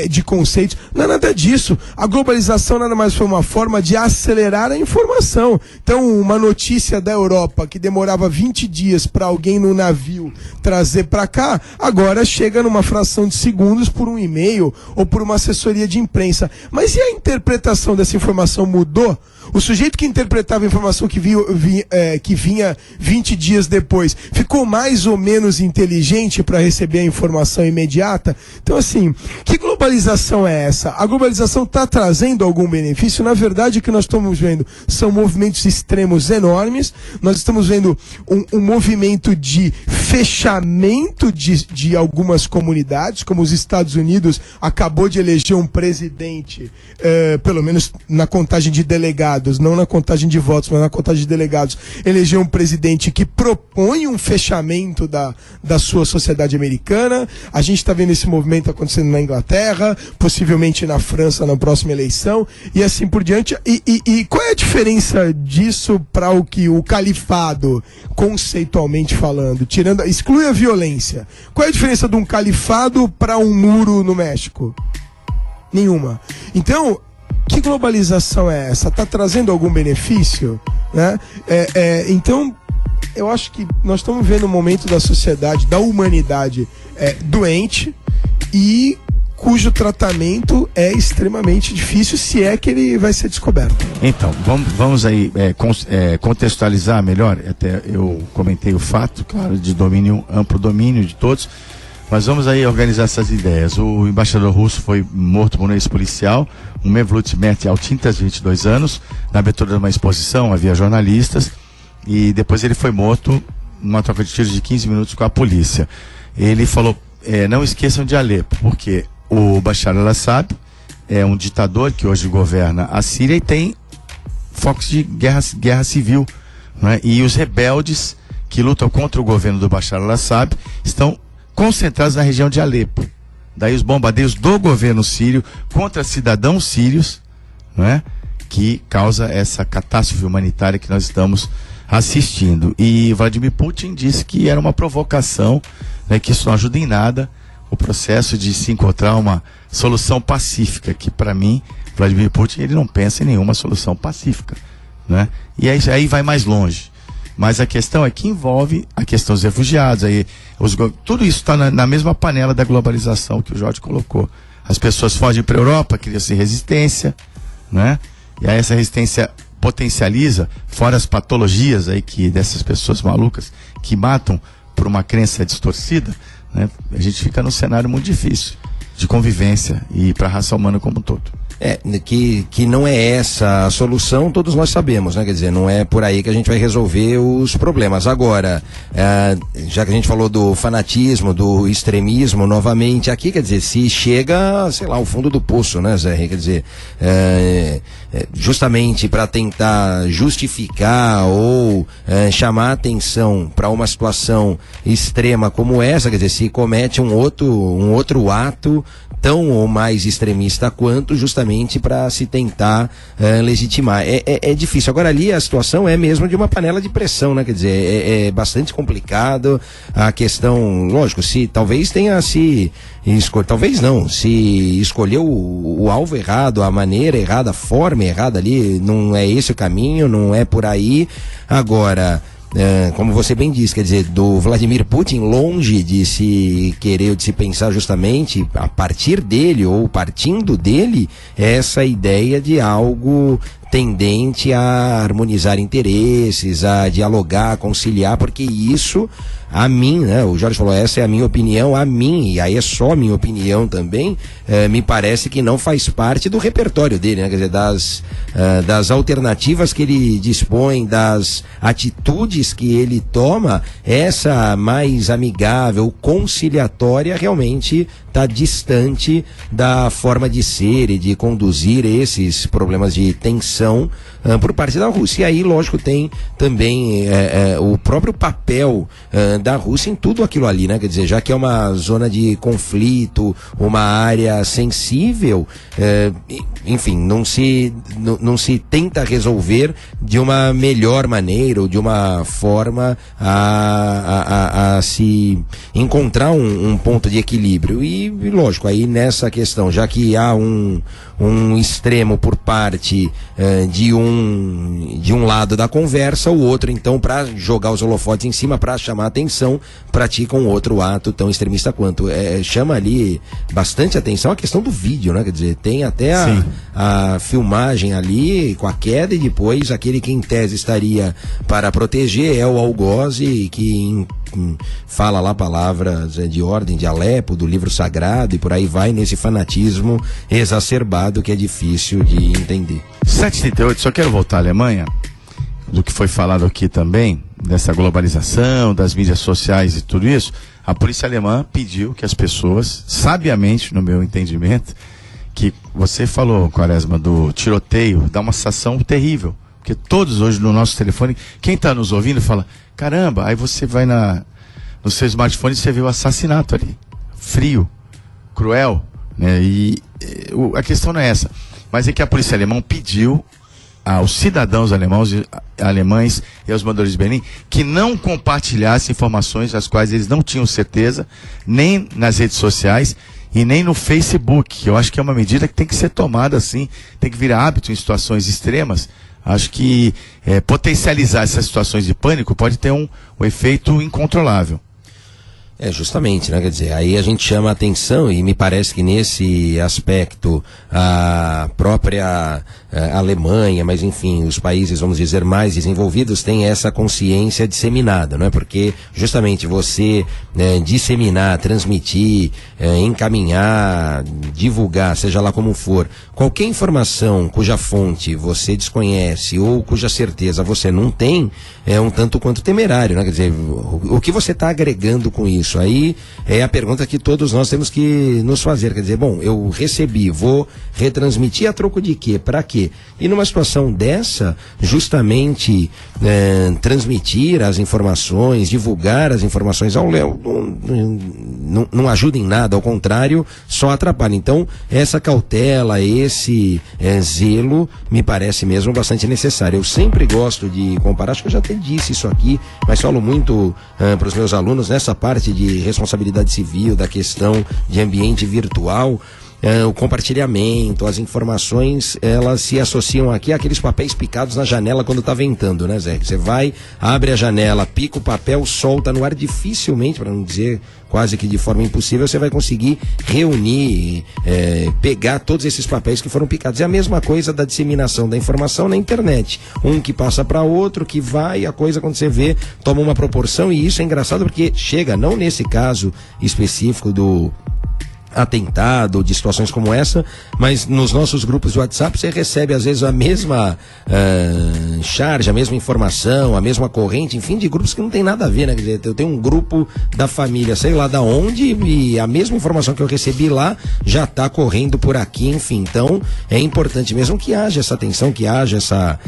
de conceitos. Não é nada disso. A globalização nada mais foi uma forma de acelerar a informação. Então, uma notícia da Europa que demorava 20 dias para alguém no navio trazer para cá, agora chega numa fração de segundos por um e-mail ou por uma assessoria de imprensa. Mas e a interpretação dessa informação mudou? O sujeito que interpretava a informação que vinha 20 dias depois ficou mais ou menos inteligente para receber a informação imediata? Então, assim, que globalização é essa? A globalização está trazendo algum benefício? Na verdade, o que nós estamos vendo são movimentos extremos enormes. Nós estamos vendo um movimento de fechamento de algumas comunidades, como os Estados Unidos acabou de eleger um presidente, pelo menos na contagem de delegados, não na contagem de votos, mas na contagem de delegados, elegeu um presidente que propõe um fechamento da sua sociedade americana. A gente está vendo esse movimento acontecendo na Inglaterra, possivelmente na França na próxima eleição, e assim por diante. E qual é a diferença disso para o que o califado, conceitualmente falando, exclui a violência? Qual é a diferença de um califado para um muro no México? Nenhuma. Então, que globalização é essa? Está trazendo algum benefício? Né? Então, eu acho que nós estamos vendo um momento da sociedade, da humanidade doente e cujo tratamento é extremamente difícil, se é que ele vai ser descoberto. Então, vamos aí contextualizar melhor. Até eu comentei o fato, claro, de amplo domínio de todos, mas vamos aí organizar essas ideias. O embaixador russo foi morto por um ex-policial, um Mevlut Merti-Altintas, 22 anos, na abertura de uma exposição, havia jornalistas, e depois ele foi morto numa troca de tiros de 15 minutos com a polícia. Ele falou, não esqueçam de Alepo, porque o Bashar al-Assad é um ditador que hoje governa a Síria e tem focos de guerra civil, né? E os rebeldes que lutam contra o governo do Bashar al-Assad estão concentrados na região de Alepo. Daí os bombardeios do governo sírio contra cidadãos sírios, né? Que causa essa catástrofe humanitária que nós estamos assistindo. E Vladimir Putin disse que era uma provocação, né? Que isso não ajuda em nada o processo de se encontrar uma solução pacífica, que para mim, Vladimir Putin, ele não pensa em nenhuma solução pacífica, né? E aí vai mais longe. Mas a questão é que envolve a questão dos refugiados, tudo isso está na mesma panela da globalização que o Jorge colocou. As pessoas fogem para a Europa, cria-se resistência, né? E aí essa resistência potencializa, fora as patologias aí dessas pessoas malucas que matam por uma crença distorcida, né? A gente fica num cenário muito difícil de convivência e para a raça humana como um todo. Que não é essa a solução, todos nós sabemos, né? Quer dizer, não é por aí que a gente vai resolver os problemas. Agora, já que a gente falou do fanatismo, do extremismo, novamente aqui, quer dizer, se chega, sei lá, ao fundo do poço, né, Zé? Quer dizer, justamente para tentar justificar ou chamar atenção para uma situação extrema como essa, quer dizer, se comete um outro ato tão ou mais extremista quanto, justamente para se tentar legitimar. É difícil. Agora ali a situação é mesmo de uma panela de pressão, né? Quer dizer, é bastante complicado a questão, lógico, talvez tenha se escolheu o alvo errado, a maneira errada, a forma errada ali, não é esse o caminho, não é por aí. Agora, como você bem disse, quer dizer, do Vladimir Putin, longe de se querer, de se pensar justamente a partir dele ou partindo dele, essa ideia de algo tendente a harmonizar interesses, a dialogar, a conciliar, porque isso, a mim, né, o Jorge falou, essa é a minha opinião, e aí é só minha opinião também, me parece que não faz parte do repertório dele, né, quer dizer, das alternativas que ele dispõe, das atitudes que ele toma, essa mais amigável, conciliatória, realmente está distante da forma de ser e de conduzir esses problemas de tensão por parte da Rússia. E aí, lógico, tem também o próprio papel da Rússia em tudo aquilo ali, né? Quer dizer, já que é uma zona de conflito, uma área sensível, enfim, não se tenta resolver de uma melhor maneira ou de uma forma a se encontrar um ponto de equilíbrio. E lógico, aí nessa questão, já que há um extremo por parte de um lado da conversa, o outro, então, para jogar os holofotes em cima, para chamar a atenção, pratica um outro ato tão extremista quanto. Chama ali bastante atenção a questão do vídeo, né? Quer dizer, tem até a filmagem ali com a queda, e depois aquele que em tese estaria para proteger é o algoze, que fala lá palavras de ordem de Alepo, do livro sagrado, e por aí vai, nesse fanatismo exacerbado que é difícil de entender. 7h38, só quero voltar à Alemanha, do que foi falado aqui também, dessa globalização, das mídias sociais e tudo isso. A polícia alemã pediu que as pessoas, sabiamente, no meu entendimento, que você falou, Quaresma, do tiroteio, dá uma sensação terrível, porque todos hoje no nosso telefone, quem está nos ouvindo fala, caramba, aí você vai no seu smartphone e você vê o assassinato ali, frio, cruel, né? A questão não é essa, mas é que a polícia alemã pediu aos cidadãos alemães e aos moradores de Berlim que não compartilhassem informações das quais eles não tinham certeza, nem nas redes sociais e nem no Facebook, que eu acho que é uma medida que tem que ser tomada assim, tem que virar hábito em situações extremas. Acho que potencializar essas situações de pânico pode ter um efeito incontrolável. Justamente, né? Quer dizer, aí a gente chama a atenção e me parece que nesse aspecto a própria Alemanha, mas enfim, os países, vamos dizer, mais desenvolvidos têm essa consciência disseminada, não é? Porque justamente você disseminar, transmitir, encaminhar, divulgar, seja lá como for, qualquer informação cuja fonte você desconhece ou cuja certeza você não tem, é um tanto quanto temerário, né? Quer dizer, o que você está agregando com isso? Aí é a pergunta que todos nós temos que nos fazer. Quer dizer, bom, eu recebi, vou retransmitir a troco de quê? Para quê? E numa situação dessa, justamente transmitir as informações, divulgar as informações ao Léo, não ajuda em nada, ao contrário, só atrapalha. Então, essa cautela, esse zelo, me parece mesmo bastante necessário. Eu sempre gosto de comparar, acho que eu já até disse isso aqui, mas falo muito para os meus alunos nessa parte de responsabilidade civil, da questão de ambiente virtual. O compartilhamento, as informações, elas se associam aqui àqueles papéis picados na janela quando está ventando, né, Zé? Você vai, abre a janela, pica o papel, solta no ar, dificilmente, para não dizer quase que de forma impossível, você vai conseguir reunir, pegar todos esses papéis que foram picados. É a mesma coisa da disseminação da informação na internet. Um que passa para outro, que vai, a coisa quando você vê, toma uma proporção, e isso é engraçado porque chega, não nesse caso específico do atentado, de situações como essa, mas nos nossos grupos de WhatsApp você recebe às vezes a mesma charge, a mesma informação, a mesma corrente, enfim, de grupos que não tem nada a ver, né? Quer dizer, eu tenho um grupo da família, sei lá da onde, e a mesma informação que eu recebi lá já está correndo por aqui, enfim. Então é importante mesmo que haja essa atenção, que haja essa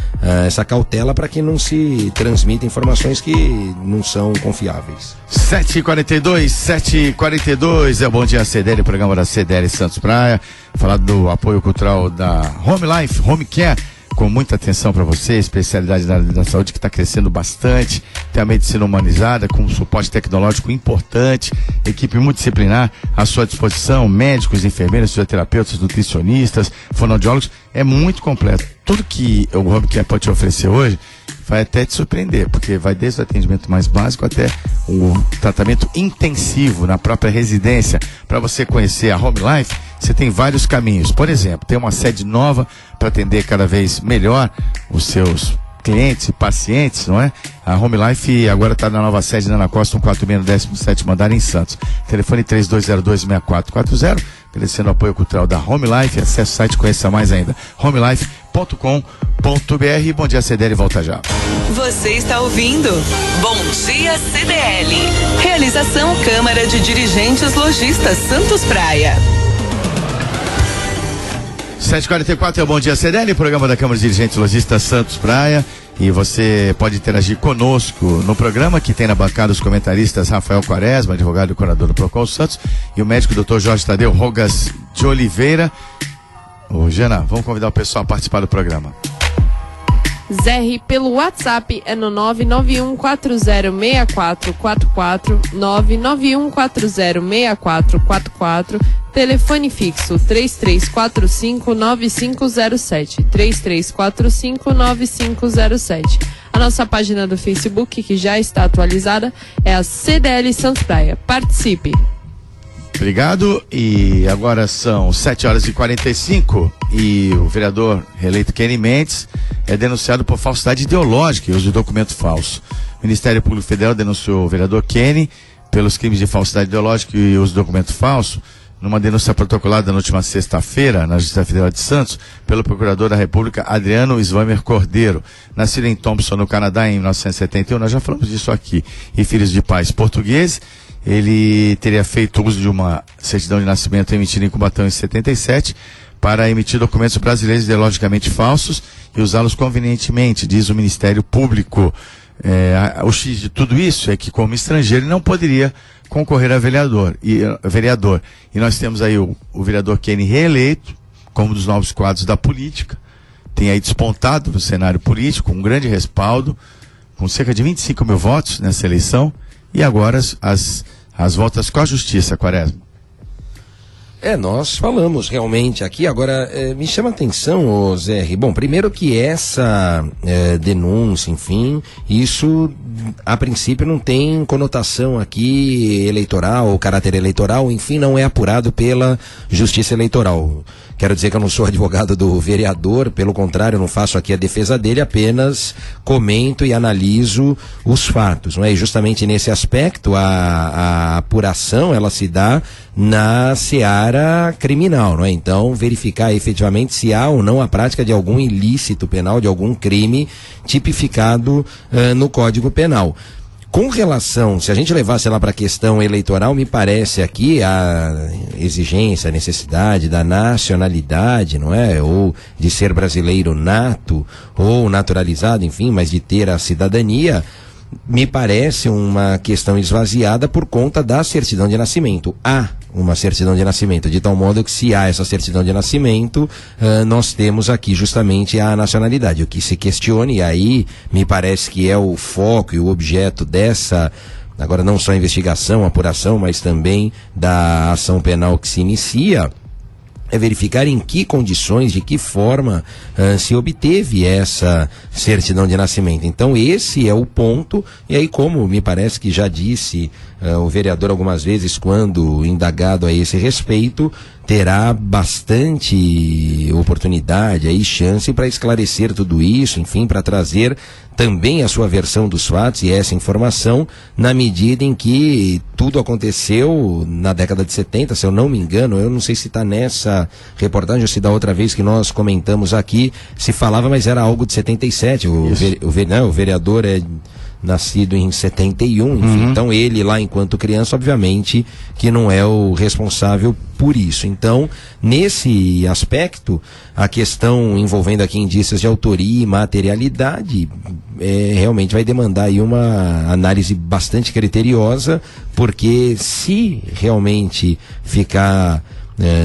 cautela para que não se transmita informações que não são confiáveis. 7h42 é o Bom Dia CDL, programa da CDL Santos Praia. Falar do apoio cultural da Home Life, Home Care, com muita atenção para você, especialidade da saúde que está crescendo bastante. Tem a medicina humanizada com suporte tecnológico importante, equipe multidisciplinar à sua disposição, médicos, enfermeiros, fisioterapeutas, nutricionistas, fonoaudiólogos, é muito completo. Tudo que o Home Care pode te oferecer hoje vai até te surpreender, porque vai desde o atendimento mais básico até o tratamento intensivo na própria residência. Para você conhecer a Home Life, você tem vários caminhos. Por exemplo, tem uma sede nova para atender cada vez melhor os seus clientes e pacientes, não é? A Home Life agora está na nova sede na Ana Costa, 146, no 17º andar em Santos. Telefone 3202-6440. Agradecendo o apoio cultural da Home Life. Acesse o site, conheça mais ainda. homelife.com.br. Bom Dia CDL, volta já. Você está ouvindo Bom Dia CDL. Realização Câmara de Dirigentes Lojistas Santos Praia. 7h44 é o Bom Dia CDL, programa da Câmara de Dirigentes Lojistas Santos Praia. E você pode interagir conosco no programa, que tem na bancada os comentaristas Rafael Quaresma, advogado e curador do Procon Santos, e o médico Dr. Jorge Tadeu Rogas de Oliveira. Ô, Jana, vamos convidar o pessoal a participar do programa. Zé, pelo WhatsApp é no 991406444, 991406444, telefone fixo 3345-9507, 3345-9507. A nossa página do Facebook, que já está atualizada, é a CDL Santos Praia. Participe! Obrigado, e agora são 7h45 e o vereador reeleito Kenny Mendes é denunciado por falsidade ideológica e uso de documento falso. O Ministério Público Federal denunciou o vereador Kenny pelos crimes de falsidade ideológica e uso de documento falso, numa denúncia protocolada na última sexta-feira na Justiça Federal de Santos pelo procurador da República Adriano Swamer Cordeiro, nascido em Thompson, no Canadá, em 1971, nós já falamos disso aqui, e filhos de pais portugueses. Ele teria feito uso de uma certidão de nascimento emitida em Cubatão em 77 para emitir documentos brasileiros ideologicamente falsos e usá-los convenientemente, diz o Ministério Público. O X de tudo isso é que, como estrangeiro, ele não poderia concorrer a vereador. E nós temos aí o vereador Kenny reeleito, como um dos novos quadros da política, tem aí despontado no cenário político, um grande respaldo, com cerca de 25 mil votos nessa eleição. E agora as voltas com a justiça, Quaresma. Nós falamos realmente aqui. Agora, me chama a atenção, ô Zé. Bom, primeiro que essa denúncia, enfim, isso a princípio não tem conotação aqui eleitoral, ou caráter eleitoral, enfim, não é apurado pela Justiça Eleitoral. Quero dizer que eu não sou advogado do vereador, pelo contrário, eu não faço aqui a defesa dele, apenas comento e analiso os fatos, não é? E justamente nesse aspecto, a apuração, ela se dá na seara criminal, não é? Então, verificar efetivamente se há ou não a prática de algum ilícito penal, de algum crime tipificado no Código Penal. Com relação, se a gente levasse lá para a questão eleitoral, me parece aqui a exigência, a necessidade da nacionalidade, não é? Ou de ser brasileiro nato, ou naturalizado, enfim, mas de ter a cidadania, me parece uma questão esvaziada por conta da certidão de nascimento. Há uma certidão de nascimento, de tal modo que se há essa certidão de nascimento, nós temos aqui justamente a nacionalidade. O que se questione, e aí me parece que é o foco e o objeto dessa, agora não só a investigação, a apuração, mas também da ação penal que se inicia, é verificar em que condições, de que forma se obteve essa certidão de nascimento. Então esse é o ponto, e aí, como me parece que já disse o vereador algumas vezes, quando indagado a esse respeito, terá bastante oportunidade e chance para esclarecer tudo isso, enfim, para trazer também a sua versão dos fatos e essa informação, na medida em que tudo aconteceu na década de 70, se eu não me engano. Eu não sei se está nessa reportagem ou se da outra vez que nós comentamos aqui se falava, mas era algo de 77. O vereador é nascido em 71, enfim, então ele lá enquanto criança, obviamente que não é o responsável por isso. Então, nesse aspecto, a questão envolvendo aqui indícios de autoria e materialidade realmente vai demandar aí uma análise bastante criteriosa, porque se realmente ficar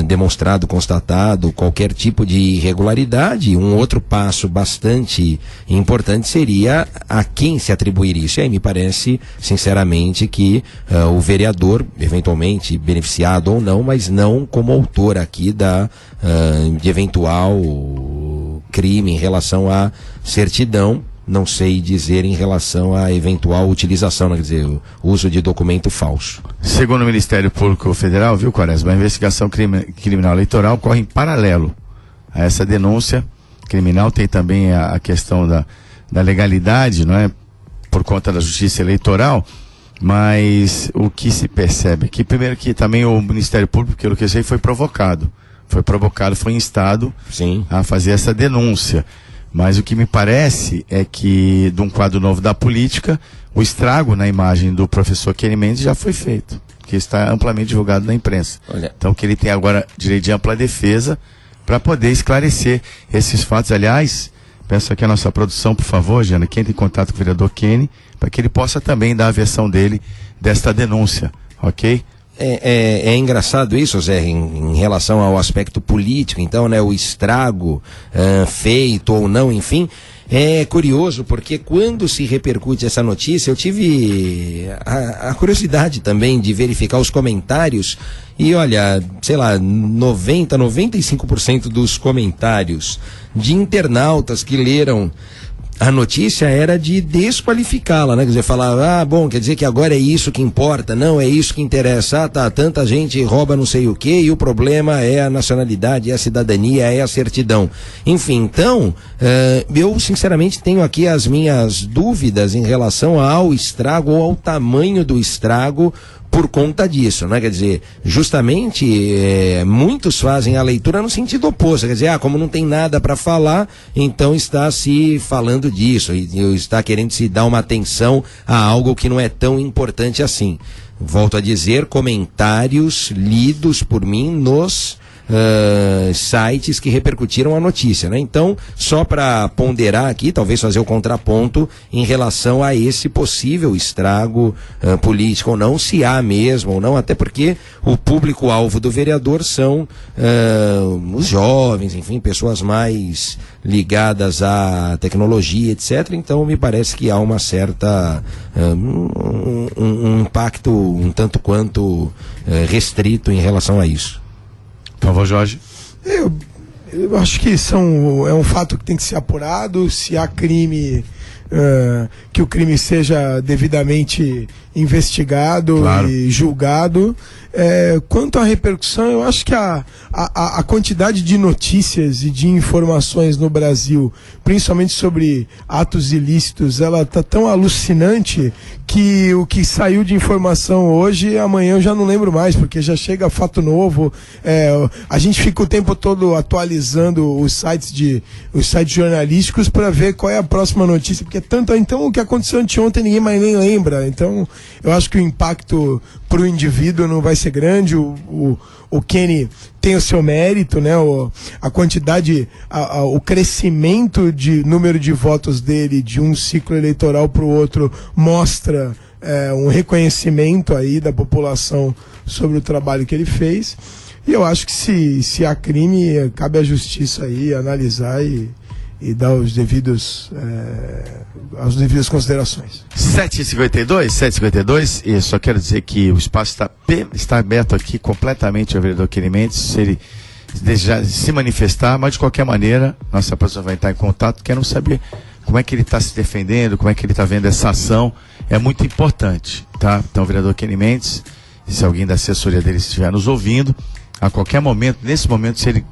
demonstrado, constatado qualquer tipo de irregularidade, um outro passo bastante importante seria a quem se atribuir isso. E aí me parece, sinceramente, que o vereador, eventualmente beneficiado ou não, mas não como autor aqui de eventual crime em relação à certidão. Não sei dizer em relação à eventual utilização, quer dizer, o uso de documento falso. Segundo o Ministério Público Federal, viu, Quaresma, a investigação criminal eleitoral corre em paralelo a essa denúncia criminal. Tem também a questão da legalidade, não é? Por conta da justiça eleitoral, mas o que se percebe aqui, primeiro que também o Ministério Público, pelo que eu sei, foi instado Sim. a fazer essa denúncia. Mas o que me parece é que, de um quadro novo da política, o estrago na imagem do professor Kenny Mendes já foi feito, que está amplamente divulgado na imprensa. Olha. Então, que ele tem agora direito de ampla defesa para poder esclarecer esses fatos. Aliás, peço aqui a nossa produção, por favor, Jana, quem tem contato com o vereador Kenny, para que ele possa também dar a versão dele desta denúncia, ok? É engraçado isso, Zé, em relação ao aspecto político, então, né, o estrago feito ou não, enfim. É curioso porque quando se repercute essa notícia, eu tive a curiosidade também de verificar os comentários e olha, sei lá, 95% dos comentários de internautas que leram a notícia era de desqualificá-la, né? Quer dizer, falar, bom, quer dizer que agora é isso que importa, não é isso que interessa, tanta gente rouba não sei o quê e o problema é a nacionalidade, é a cidadania, é a certidão. Enfim, então, eu sinceramente tenho aqui as minhas dúvidas em relação ao estrago ou ao tamanho do estrago por conta disso, né? Quer dizer, justamente muitos fazem a leitura no sentido oposto, quer dizer, como não tem nada para falar, então está se falando disso, e está querendo se dar uma atenção a algo que não é tão importante assim. Volto a dizer, comentários lidos por mim nos sites que repercutiram a notícia, né? Então, só para ponderar aqui, talvez fazer o contraponto em relação a esse possível estrago político ou não, se há mesmo ou não, até porque o público-alvo do vereador são os jovens, enfim, pessoas mais ligadas à tecnologia, etc. Então, me parece que há uma certa um impacto um tanto quanto restrito em relação a isso. Por favor, Jorge. Eu acho que é um fato que tem que ser apurado. Se há crime, que o crime seja devidamente investigado, claro, e julgado. Quanto à repercussão, eu acho que a quantidade de notícias e de informações no Brasil, principalmente sobre atos ilícitos, ela está tão alucinante que o que saiu de informação hoje, amanhã eu já não lembro mais, porque já chega fato novo. A gente fica o tempo todo atualizando os sites jornalísticos para ver qual é a próxima notícia, porque então o que aconteceu anteontem ninguém mais nem lembra. Então eu acho que o impacto para o indivíduo não vai ser grande. O Kenny tem o seu mérito, né? A quantidade, o crescimento de número de votos dele de um ciclo eleitoral para o outro mostra um reconhecimento aí da população sobre o trabalho que ele fez. E eu acho que se há crime, cabe à justiça aí analisar e dar as devidas considerações. 7h52, e só quero dizer que o espaço está aberto aqui completamente ao vereador Kenny Mendes, se ele desejar se manifestar, mas de qualquer maneira, nossa pessoa vai estar em contato, quero saber como é que ele está se defendendo, como é que ele está vendo essa ação, é muito importante, tá? Então, o vereador Kenny Mendes, se alguém da assessoria dele estiver nos ouvindo, a qualquer momento, nesse momento, se ele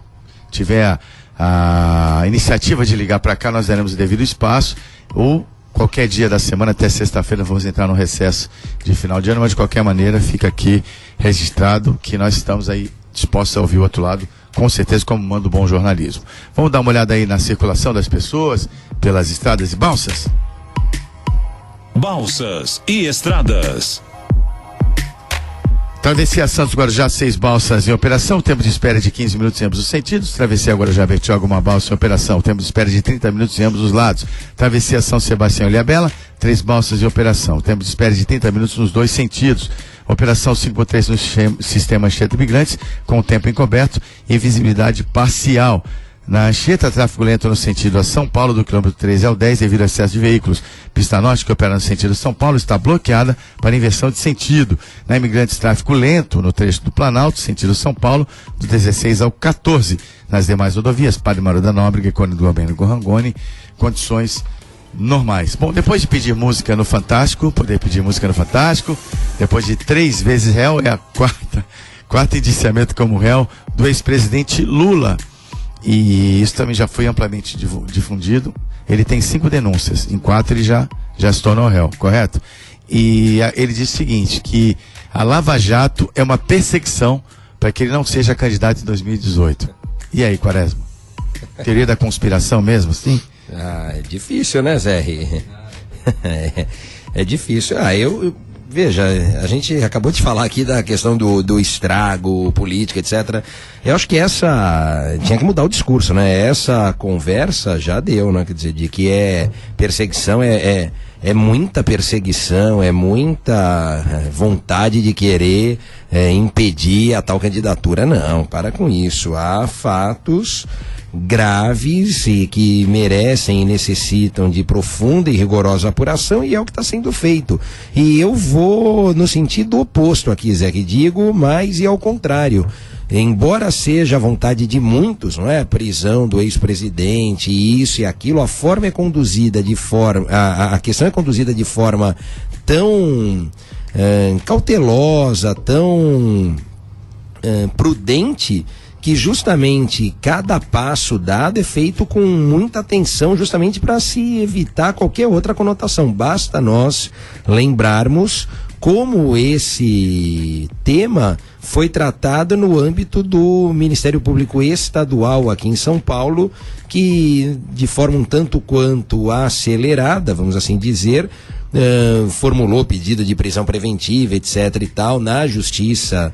tiver a iniciativa de ligar para cá, nós daremos o devido espaço, ou qualquer dia da semana, até sexta-feira, vamos entrar no recesso de final de ano, mas de qualquer maneira fica aqui registrado que nós estamos aí dispostos a ouvir o outro lado, com certeza, como manda o bom jornalismo. Vamos dar uma olhada aí na circulação das pessoas pelas estradas e balsas? Balsas e estradas. Travessia Santos Guarujá, 6 balsas em operação, tempo de espera de 15 minutos em ambos os sentidos. Travessia Guarujá Bertioga, uma balsa em operação, tempo de espera de 30 minutos em ambos os lados. Travessia São Sebastião e Ilhabela, 3 balsas em operação, tempo de espera de 30 minutos nos 2 sentidos. Operação 53 no sistema Anchieta Imigrantes, com o tempo encoberto e visibilidade parcial. Na Anchieta, tráfego lento no sentido a São Paulo, do quilômetro 13 ao 10, devido ao excesso de veículos. Pista Norte, que opera no sentido São Paulo, está bloqueada para inversão de sentido. Na Imigrantes, tráfego lento no trecho do Planalto, sentido São Paulo, do 16 ao 14. Nas demais rodovias, Padre Mário da Nóbrega e Cone do Albino Gorrangoni, condições normais. Bom, depois de pedir música no Fantástico, depois de 3 vezes réu, é a quarta indiciamento como réu do ex-presidente Lula. E isso também já foi amplamente difundido. Ele tem 5 denúncias, em 4 ele já se tornou réu, correto? E ele diz o seguinte, que a Lava Jato é uma perseguição para que ele não seja candidato em 2018. E aí, Quaresma? Teoria da conspiração mesmo, sim? É difícil, né, Zé? É difícil. Veja, a gente acabou de falar aqui da questão do estrago político, etc. Eu acho que tinha que mudar o discurso, né? Essa conversa já deu, né? Quer dizer, de que perseguição, é muita perseguição, é muita vontade de querer impedir a tal candidatura. Não, para com isso. Há fatos graves e que merecem e necessitam de profunda e rigorosa apuração, e é o que está sendo feito. E eu vou no sentido oposto aqui, Zé, que digo, mas e ao contrário. Embora seja a vontade de muitos, não é? A prisão do ex-presidente, isso e aquilo, a forma é conduzida de forma, a questão é conduzida de forma tão cautelosa, tão prudente, que justamente cada passo dado é feito com muita atenção, justamente para se evitar qualquer outra conotação. Basta nós lembrarmos como esse tema foi tratado no âmbito do Ministério Público Estadual aqui em São Paulo, que de forma um tanto quanto acelerada, vamos assim dizer, formulou pedido de prisão preventiva, etc. e tal, na Justiça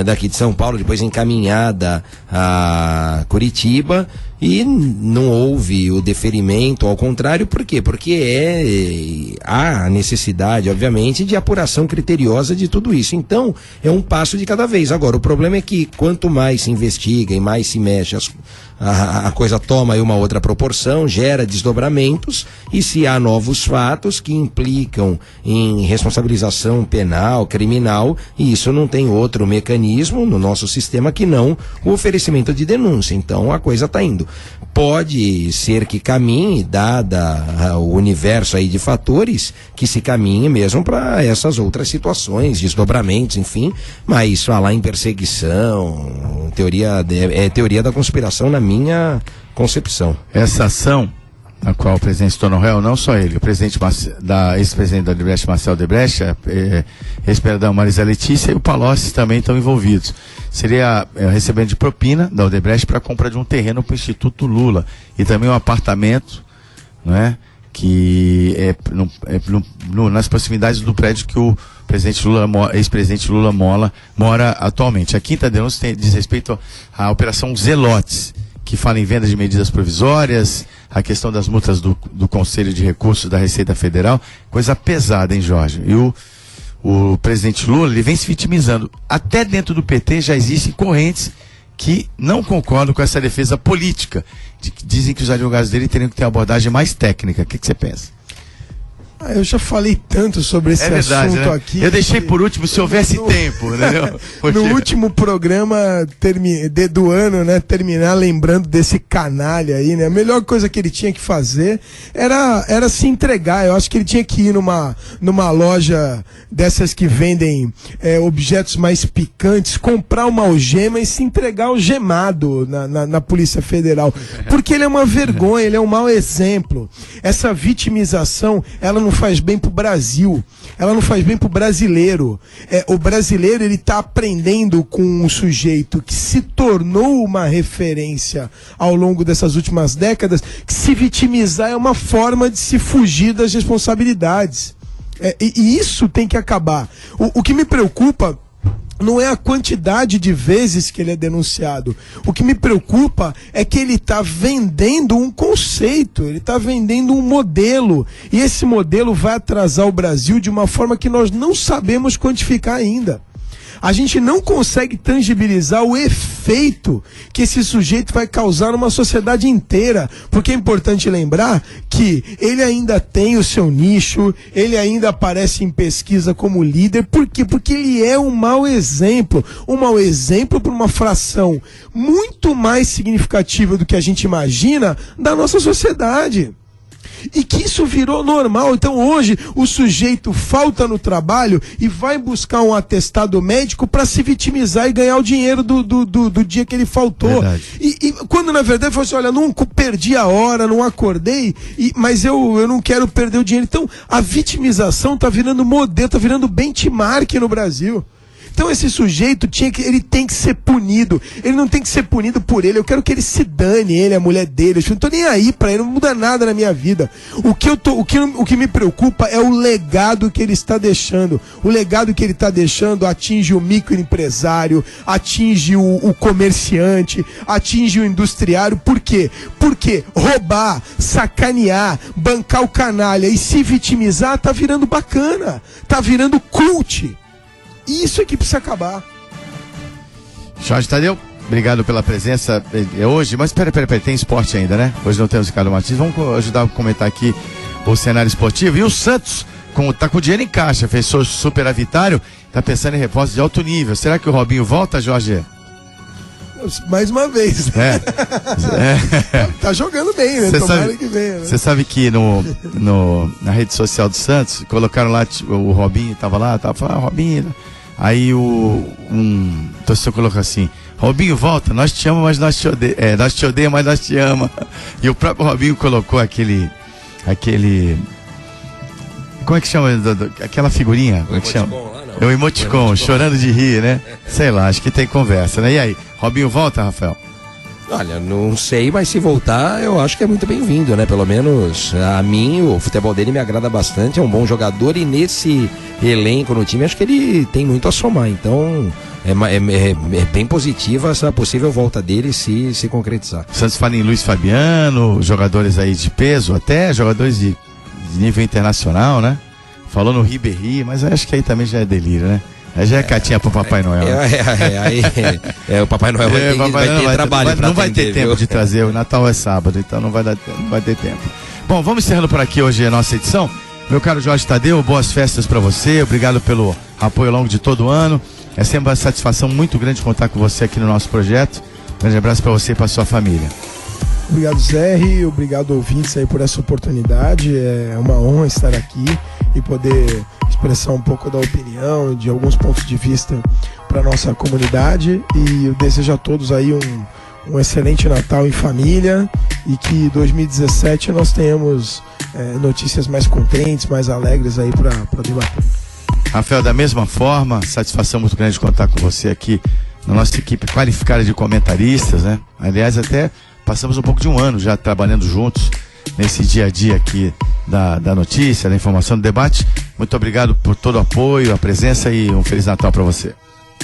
daqui de São Paulo, depois encaminhada a Curitiba, e não houve o deferimento, ao contrário. Por quê? Porque há a necessidade, obviamente, de apuração criteriosa de tudo isso. Então, é um passo de cada vez. Agora, o problema é que quanto mais se investiga e mais se mexe a coisa toma aí uma outra proporção, gera desdobramentos, e se há novos fatos que implicam em responsabilização penal, criminal, e isso não tem outro mecanismo no nosso sistema que não o oferecimento de denúncia. Então a coisa está indo. Pode ser que caminhe, dada o universo aí de fatores, que se caminhe mesmo para essas outras situações, desdobramentos, enfim, mas falar em perseguição, teoria da conspiração na minha concepção. Essa ação na qual o presidente se tornou réu, não só ele, o presidente ex-presidente da Odebrecht, Marcel Odebrecht, ex-perdão, Marisa Letícia, e o Palocci também estão envolvidos. Seria recebendo de propina da Odebrecht para a compra de um terreno para o Instituto Lula e também um apartamento, não é, que nas proximidades do prédio que o presidente Lula, ex-presidente Lula mora atualmente. A quinta denúncia diz respeito à Operação Zelotes, que fala em venda de medidas provisórias, a questão das multas do Conselho de Recursos da Receita Federal, coisa pesada, hein, Jorge? E o presidente Lula, ele vem se vitimizando. Até dentro do PT já existem correntes que não concordam com essa defesa política, dizem que os advogados dele teriam que ter uma abordagem mais técnica. O que você pensa? Eu já falei tanto sobre esse assunto, né? Aqui. Eu deixei por último, se houvesse tempo, entendeu? No último programa do ano, né? Terminar lembrando desse canalha aí, né? A melhor coisa que ele tinha que fazer era se entregar. Eu acho que ele tinha que ir numa loja dessas que vendem objetos mais picantes, comprar uma algema e se entregar algemado na Polícia Federal. Porque ele é uma vergonha, ele é um mau exemplo. Essa vitimização, ela não faz bem pro Brasil, ela não faz bem pro brasileiro. O brasileiro, ele tá aprendendo com um sujeito que se tornou uma referência ao longo dessas últimas décadas, que se vitimizar é uma forma de se fugir das responsabilidades. E isso tem que acabar. O que me preocupa não é a quantidade de vezes que ele é denunciado. O que me preocupa é que ele está vendendo um conceito, ele está vendendo um modelo. E esse modelo vai atrasar o Brasil de uma forma que nós não sabemos quantificar ainda. A gente não consegue tangibilizar o efeito que esse sujeito vai causar numa sociedade inteira, porque é importante lembrar que ele ainda tem o seu nicho, ele ainda aparece em pesquisa como líder. Por quê? Porque ele é um mau exemplo para uma fração muito mais significativa do que a gente imagina da nossa sociedade. E que isso virou normal. Então hoje o sujeito falta no trabalho e vai buscar um atestado médico para se vitimizar e ganhar o dinheiro do dia que ele faltou. E quando na verdade foi assim, olha, não perdi a hora, não acordei, mas eu não quero perder o dinheiro. Então a vitimização está virando modelo, está virando benchmark no Brasil. Então esse sujeito ele tem que ser punido. Ele não tem que ser punido por ele. Eu quero que ele se dane, ele, a mulher dele. Eu não tô nem aí pra ele, não muda nada na minha vida. O que me preocupa é o legado que ele está deixando. O legado que ele está deixando atinge o microempresário, atinge o comerciante, atinge o industriário. Por quê? Porque roubar, sacanear, bancar o canalha e se vitimizar tá virando bacana, tá virando cult. Isso é que precisa acabar. Jorge Tadeu, obrigado pela presença hoje. Mas peraí, tem esporte ainda, né? Hoje não temos o Ricardo Martins. Vamos ajudar a comentar aqui o cenário esportivo. E o Santos tá com dinheiro em caixa, fez superavitário, tá pensando em reforços de alto nível. Será que o Robinho volta, Jorge? Mais uma vez. Tá jogando bem, né? Tomara que venha, né? Você sabe que na rede social do Santos, colocaram lá, o Robinho tava falando, Robinho. Aí um torcedor colocou assim: Robinho, volta, nós te amamos, mas nós te odeia. Nós te odeia, mas nós te ama. E o próprio Robinho colocou aquele como é que chama? Aquela figurinha? Como é que chama? É o emoticon, chorando de rir, né? Sei lá, acho que tem conversa, né? E aí, Robinho volta, Rafael? Olha, não sei, mas se voltar, eu acho que é muito bem-vindo, né? Pelo menos a mim, o futebol dele me agrada bastante, é um bom jogador e nesse elenco no time, acho que ele tem muito a somar. Então, é bem positiva essa possível volta dele se concretizar. Santos fala em Luiz Fabiano, jogadores aí de peso, até jogadores de nível internacional, né? Falou no Ribéry, mas acho que aí também já é delírio, né? Já é cartinha pro Papai Noel. O Papai Noel vai ter trabalho pra não vai ter atender, tempo viu? de trazer, o Natal é sábado, então não vai ter tempo. Bom, vamos encerrando por aqui hoje a nossa edição. Meu caro Jorge Tadeu, boas festas para você, obrigado pelo apoio ao longo de todo o ano. É sempre uma satisfação muito grande contar com você aqui no nosso projeto. Um grande abraço para você e para sua família. Obrigado, Zé, e obrigado, ouvintes, aí, por essa oportunidade. É uma honra estar aqui e poder expressar um pouco da opinião, de alguns pontos de vista para nossa comunidade. E eu desejo a todos aí um excelente Natal em família e que 2017 nós tenhamos notícias mais contentes, mais alegres aí para debater. Rafael, da mesma forma, satisfação muito grande de contar com você aqui na nossa equipe qualificada de comentaristas, né? Aliás, até passamos um pouco de um ano já trabalhando juntos nesse dia a dia aqui da notícia, da informação, do debate. Muito obrigado por todo o apoio, a presença e um Feliz Natal para você.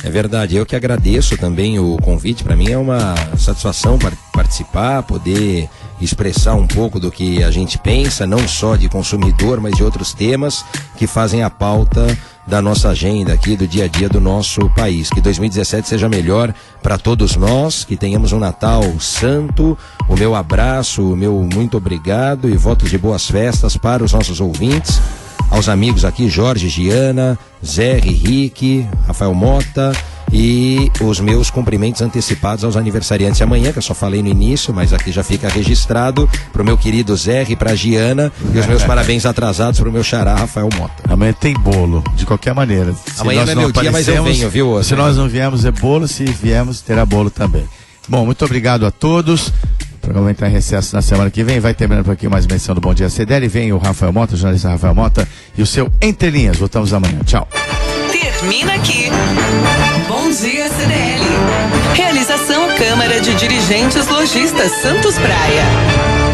É verdade, eu que agradeço também o convite. Para mim é uma satisfação participar, poder expressar um pouco do que a gente pensa, não só de consumidor, mas de outros temas que fazem a pauta da nossa agenda aqui, do dia a dia do nosso país. Que 2017 seja melhor para todos nós, que tenhamos um Natal santo. O meu abraço, o meu muito obrigado e votos de boas festas para os nossos ouvintes, aos amigos aqui, Jorge, Giana, Zé, Henrique, Rafael Mota, e os meus cumprimentos antecipados aos aniversariantes amanhã, que eu só falei no início, mas aqui já fica registrado, pro meu querido Zé e pra Giana, e os meus parabéns atrasados pro meu xará, Rafael Mota. Amanhã tem bolo, de qualquer maneira. Amanhã não é meu dia, mas eu venho, viu? Se nós não viemos é bolo, se viemos terá bolo também. Bom, muito obrigado a todos. O programa vai entrar em recesso na semana que vem. Vai terminando por aqui mais uma edição do Bom Dia CDL. Vem o Rafael Mota, o jornalista Rafael Mota, e o seu Entre Linhas. Voltamos amanhã. Tchau. Termina aqui. Bom Dia CDL. Realização Câmara de Dirigentes Lojistas Santos Praia.